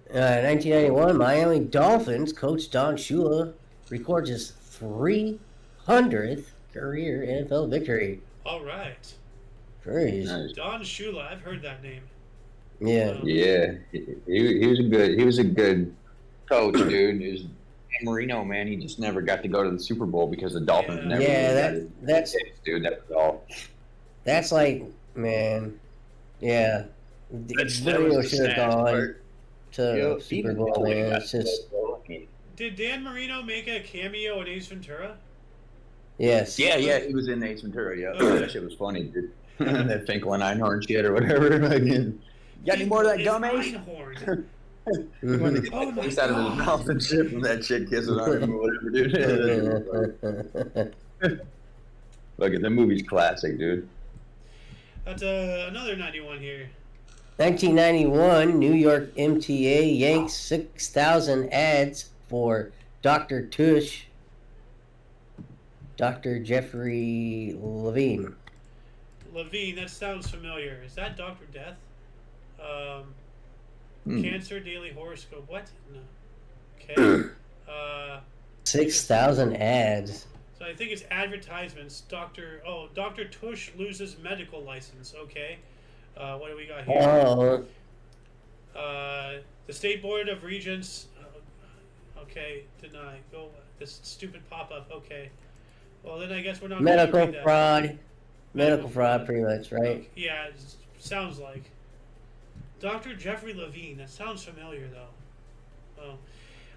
1991, Miami Dolphins coach Don Shula records his 300th career NFL victory. All right. Jeez. Nice. Don Shula, I've heard that name. Yeah. Yeah, he was a good coach, dude. He was Dan Marino, man. He just never got to go to the Super Bowl because the Dolphins never. Yeah, that's dude. That was all. That's like, man. Yeah. Marino should have gone to Super Bowl, man. It's just. Did Dan Marino make a cameo in Ace Ventura? Yes. Yeah, he was in Ace Ventura. Yeah, that shit was funny, dude. That Finkel and Einhorn shit or whatever. Got any more of that gum, Ace? Einhorn. When the face out of his mouth and shit from that shit kissing on him or whatever, dude. Look at the movie's classic, dude. That's another 91 here. 1991, New York MTA yanks 6,000 ads for Dr. Tush, Dr. Jeffrey Levine. Levine, that sounds familiar. Is that Dr. Death? Cancer Daily Horoscope. What? No. Okay. 6,000 ads. So I think it's advertisements. Dr. Tush loses medical license. Okay. What do we got here? The State Board of Regents. Okay, deny. Go. This stupid pop-up. Okay. Well, then I guess we're not. Medical fraud. Medical fraud, pretty much, right? Okay. Yeah, it sounds like. Dr. Jeffrey Levine. That sounds familiar, though.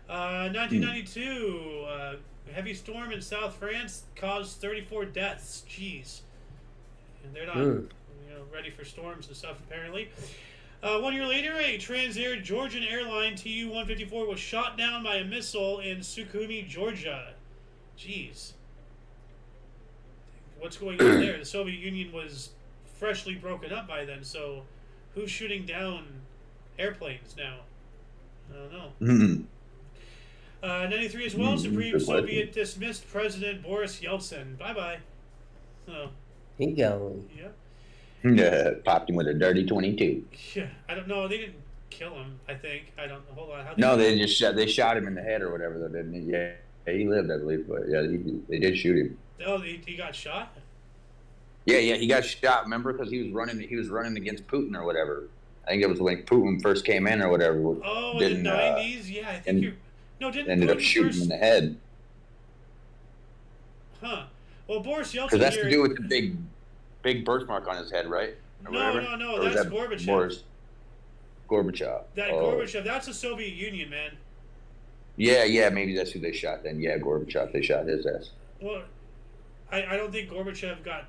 1992. Heavy storm in South France caused 34 deaths. Jeez. And they're not ready for storms and stuff, apparently. 1 year later, a Transair Georgian airline Tu-154 was shot down by a missile in Sukhumi, Georgia. Jeez. What's going on there? The Soviet Union was freshly broken up by then, so who's shooting down airplanes now? I don't know. 93 as well, Supreme Soviet dismissed President Boris Yeltsin. Bye-bye. Oh. He going. Yep. Yeah, popped him with a dirty 22. Yeah, I don't know. They didn't kill him, I think. I don't know. Hold on. No, they shot him in the head or whatever, though, didn't they? Yeah. he lived, I believe, but yeah, they did shoot him. Oh, he got shot? Yeah, he got shot. Remember, because he was running against Putin or whatever. I think it was when Putin first came in or whatever. Oh, in the 90s? Yeah, I think you're... No, didn't ended Putin up shooting first... him in the head. Huh. Well, Boris Yeltsin Because that's here... to do with the big birthmark on his head, right? No, that's Gorbachev. Gorbachev. Gorbachev, that's the Soviet Union, man. Yeah, maybe that's who they shot then. Yeah, Gorbachev, they shot his ass. Well, I don't think Gorbachev got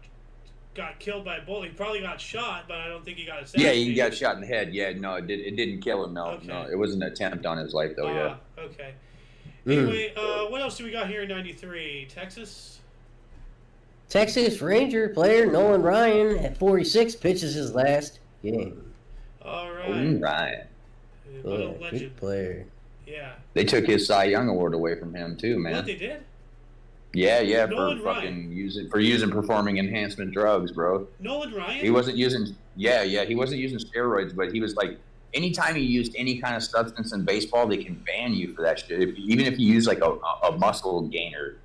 killed by a bullet. He probably got shot, but I don't think he got assassinated. Yeah, he got shot in the head. Yeah, no, it didn't kill him. No, okay. No, it was an attempt on his life, though. Yeah. Okay. Anyway, what else do we got here in '93? Texas Ranger player Nolan Ryan at 46 pitches his last game. All right. Ryan. What a legend. Good player. Yeah. They took his Cy Young Award away from him too, man. What, they did? Yeah, Nolan for fucking using performing enhancement drugs, bro. Nolan Ryan? He wasn't using he wasn't using steroids, but he was like, anytime you used any kind of substance in baseball, they can ban you for that shit. Even if you use like a muscle gainer,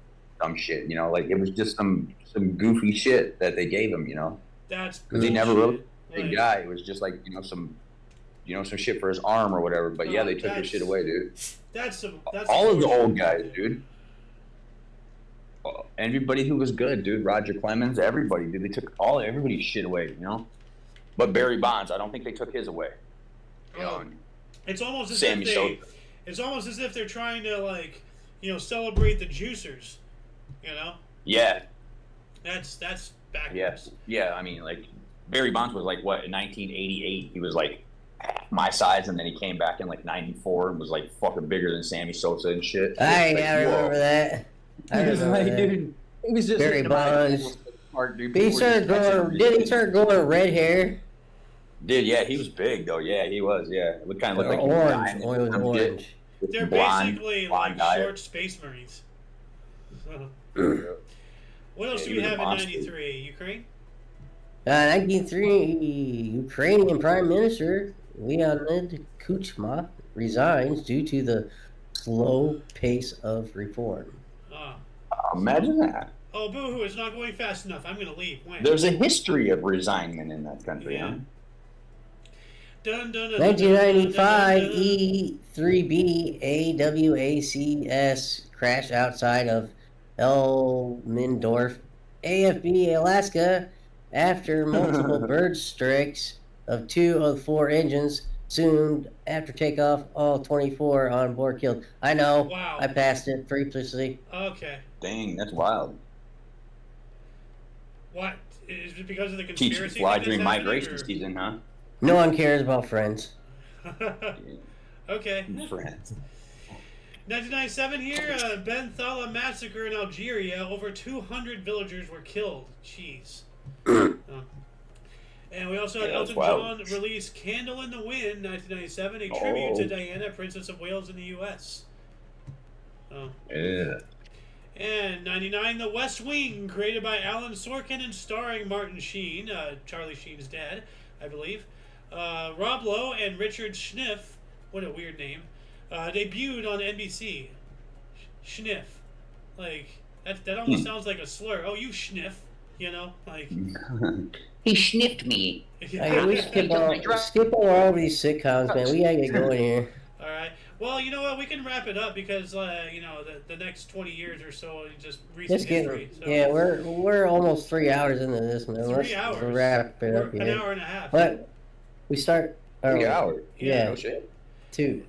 some shit, you know, like it was just some goofy shit that they gave him, you know. That's because he never really big guy. It was just like some shit for his arm or whatever. But yeah, they took his shit away, dude. That's all of the old guys, dude. Everybody who was good, dude. Roger Clemens, everybody, dude. They took everybody's shit away, you know. But Barry Bonds, I don't think they took his away. You know, it's almost as Sammy if it's almost as if they're trying to like, celebrate the juicers, you know. Yeah. That's backwards. Yes. Yeah. I mean, like Barry Bonds was like what in 1988? He was like half my size, and then he came back in like '94 and was like fucking bigger than Sammy Sosa and shit. I remember that. Dude, he was just Barry Bonds. Did he start growing red hair? Dude, yeah, he was big though. Yeah, he was. Yeah, it kind of looked like orange. Orange. They're basically like short space marines. What else do we have in '93? Ukraine. 1993, Ukrainian Prime Minister Leonid Kuchma resigns due to the slow pace of reform. Imagine that. Oh, boo-hoo, it's not going fast enough. I'm going to leave. When? There's a history of resignment in that country, yeah. Huh? 1995, E3B AWACS crashed outside of Elmendorf, AFB, Alaska, after multiple bird strikes of 2 of 4 engines. Soon after takeoff, all 24 on board killed. I know. Wow. I passed it previously. Okay. Dang, that's wild. What? Is it because of the conspiracy? Teach fly during migration season, huh? No one cares about Friends. Okay. Friends. 1997 here, Benthala massacre in Algeria. Over 200 villagers were killed. Jeez. And we also had Elton John release Candle in the Wind, 1997, a tribute to Diana, Princess of Wales in the U.S. Yeah. And 99, The West Wing, created by Alan Sorkin and starring Martin Sheen, Charlie Sheen's dad, I believe. Rob Lowe and Richard Schniff, what a weird name, debuted on NBC. Schniff. Like, that almost sounds like a slur. Oh, you schniff, you know? Like... He sniffed me. Hey, we skip over all these sitcoms, man. We gotta get going here. All right. Well, you know what? We can wrap it up because the next 20 years or so is just recent history. So. Yeah, we're almost 3 hours into this, man. 3 hours. Let's wrap it up. An hour and a half. But we start 3 hours. Yeah. No shit. 2.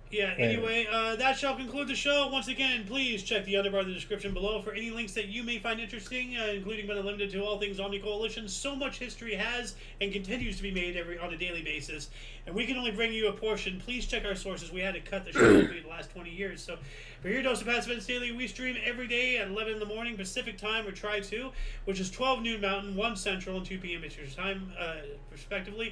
Yeah, anyway, that shall conclude the show. Once again, please check the underbar of the description below for any links that you may find interesting, including but not limited to all things Omni Coalition. So much history has and continues to be made on a daily basis, and we can only bring you a portion. Please check our sources. We had to cut the show for the last 20 years. So for your dose of past events daily, we stream every day at 11 in the morning Pacific time, or try to, which is 12 noon Mountain, 1 Central, and 2 p.m. Eastern time, respectively.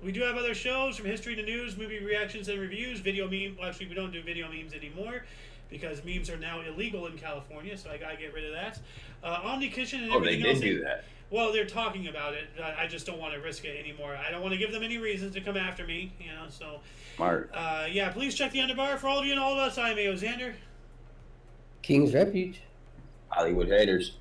We do have other shows from history to news, movie reactions and reviews, video meme. Well, actually, we don't do video memes anymore because memes are now illegal in California, so I gotta get rid of that. Omni Kitchen and everything else. Oh, they did do that. Well, they're talking about it. I just don't want to risk it anymore. I don't want to give them any reasons to come after me, so. Smart. Yeah, please check the underbar. For all of you and all of us, I'm A.O. Xander. King's Refuge. Hollywood haters.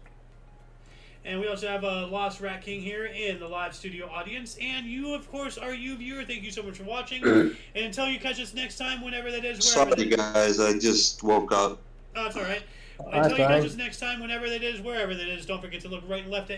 And we also have a Lost Rat King here in the live studio audience. And you, of course, are you viewer. Thank you so much for watching. And until you catch us next time, whenever that is, wherever Sorry, guys. I just woke up. Oh, it's all right. That's Until you catch fine. us next time, whenever that is, wherever that is, don't forget to look right and left at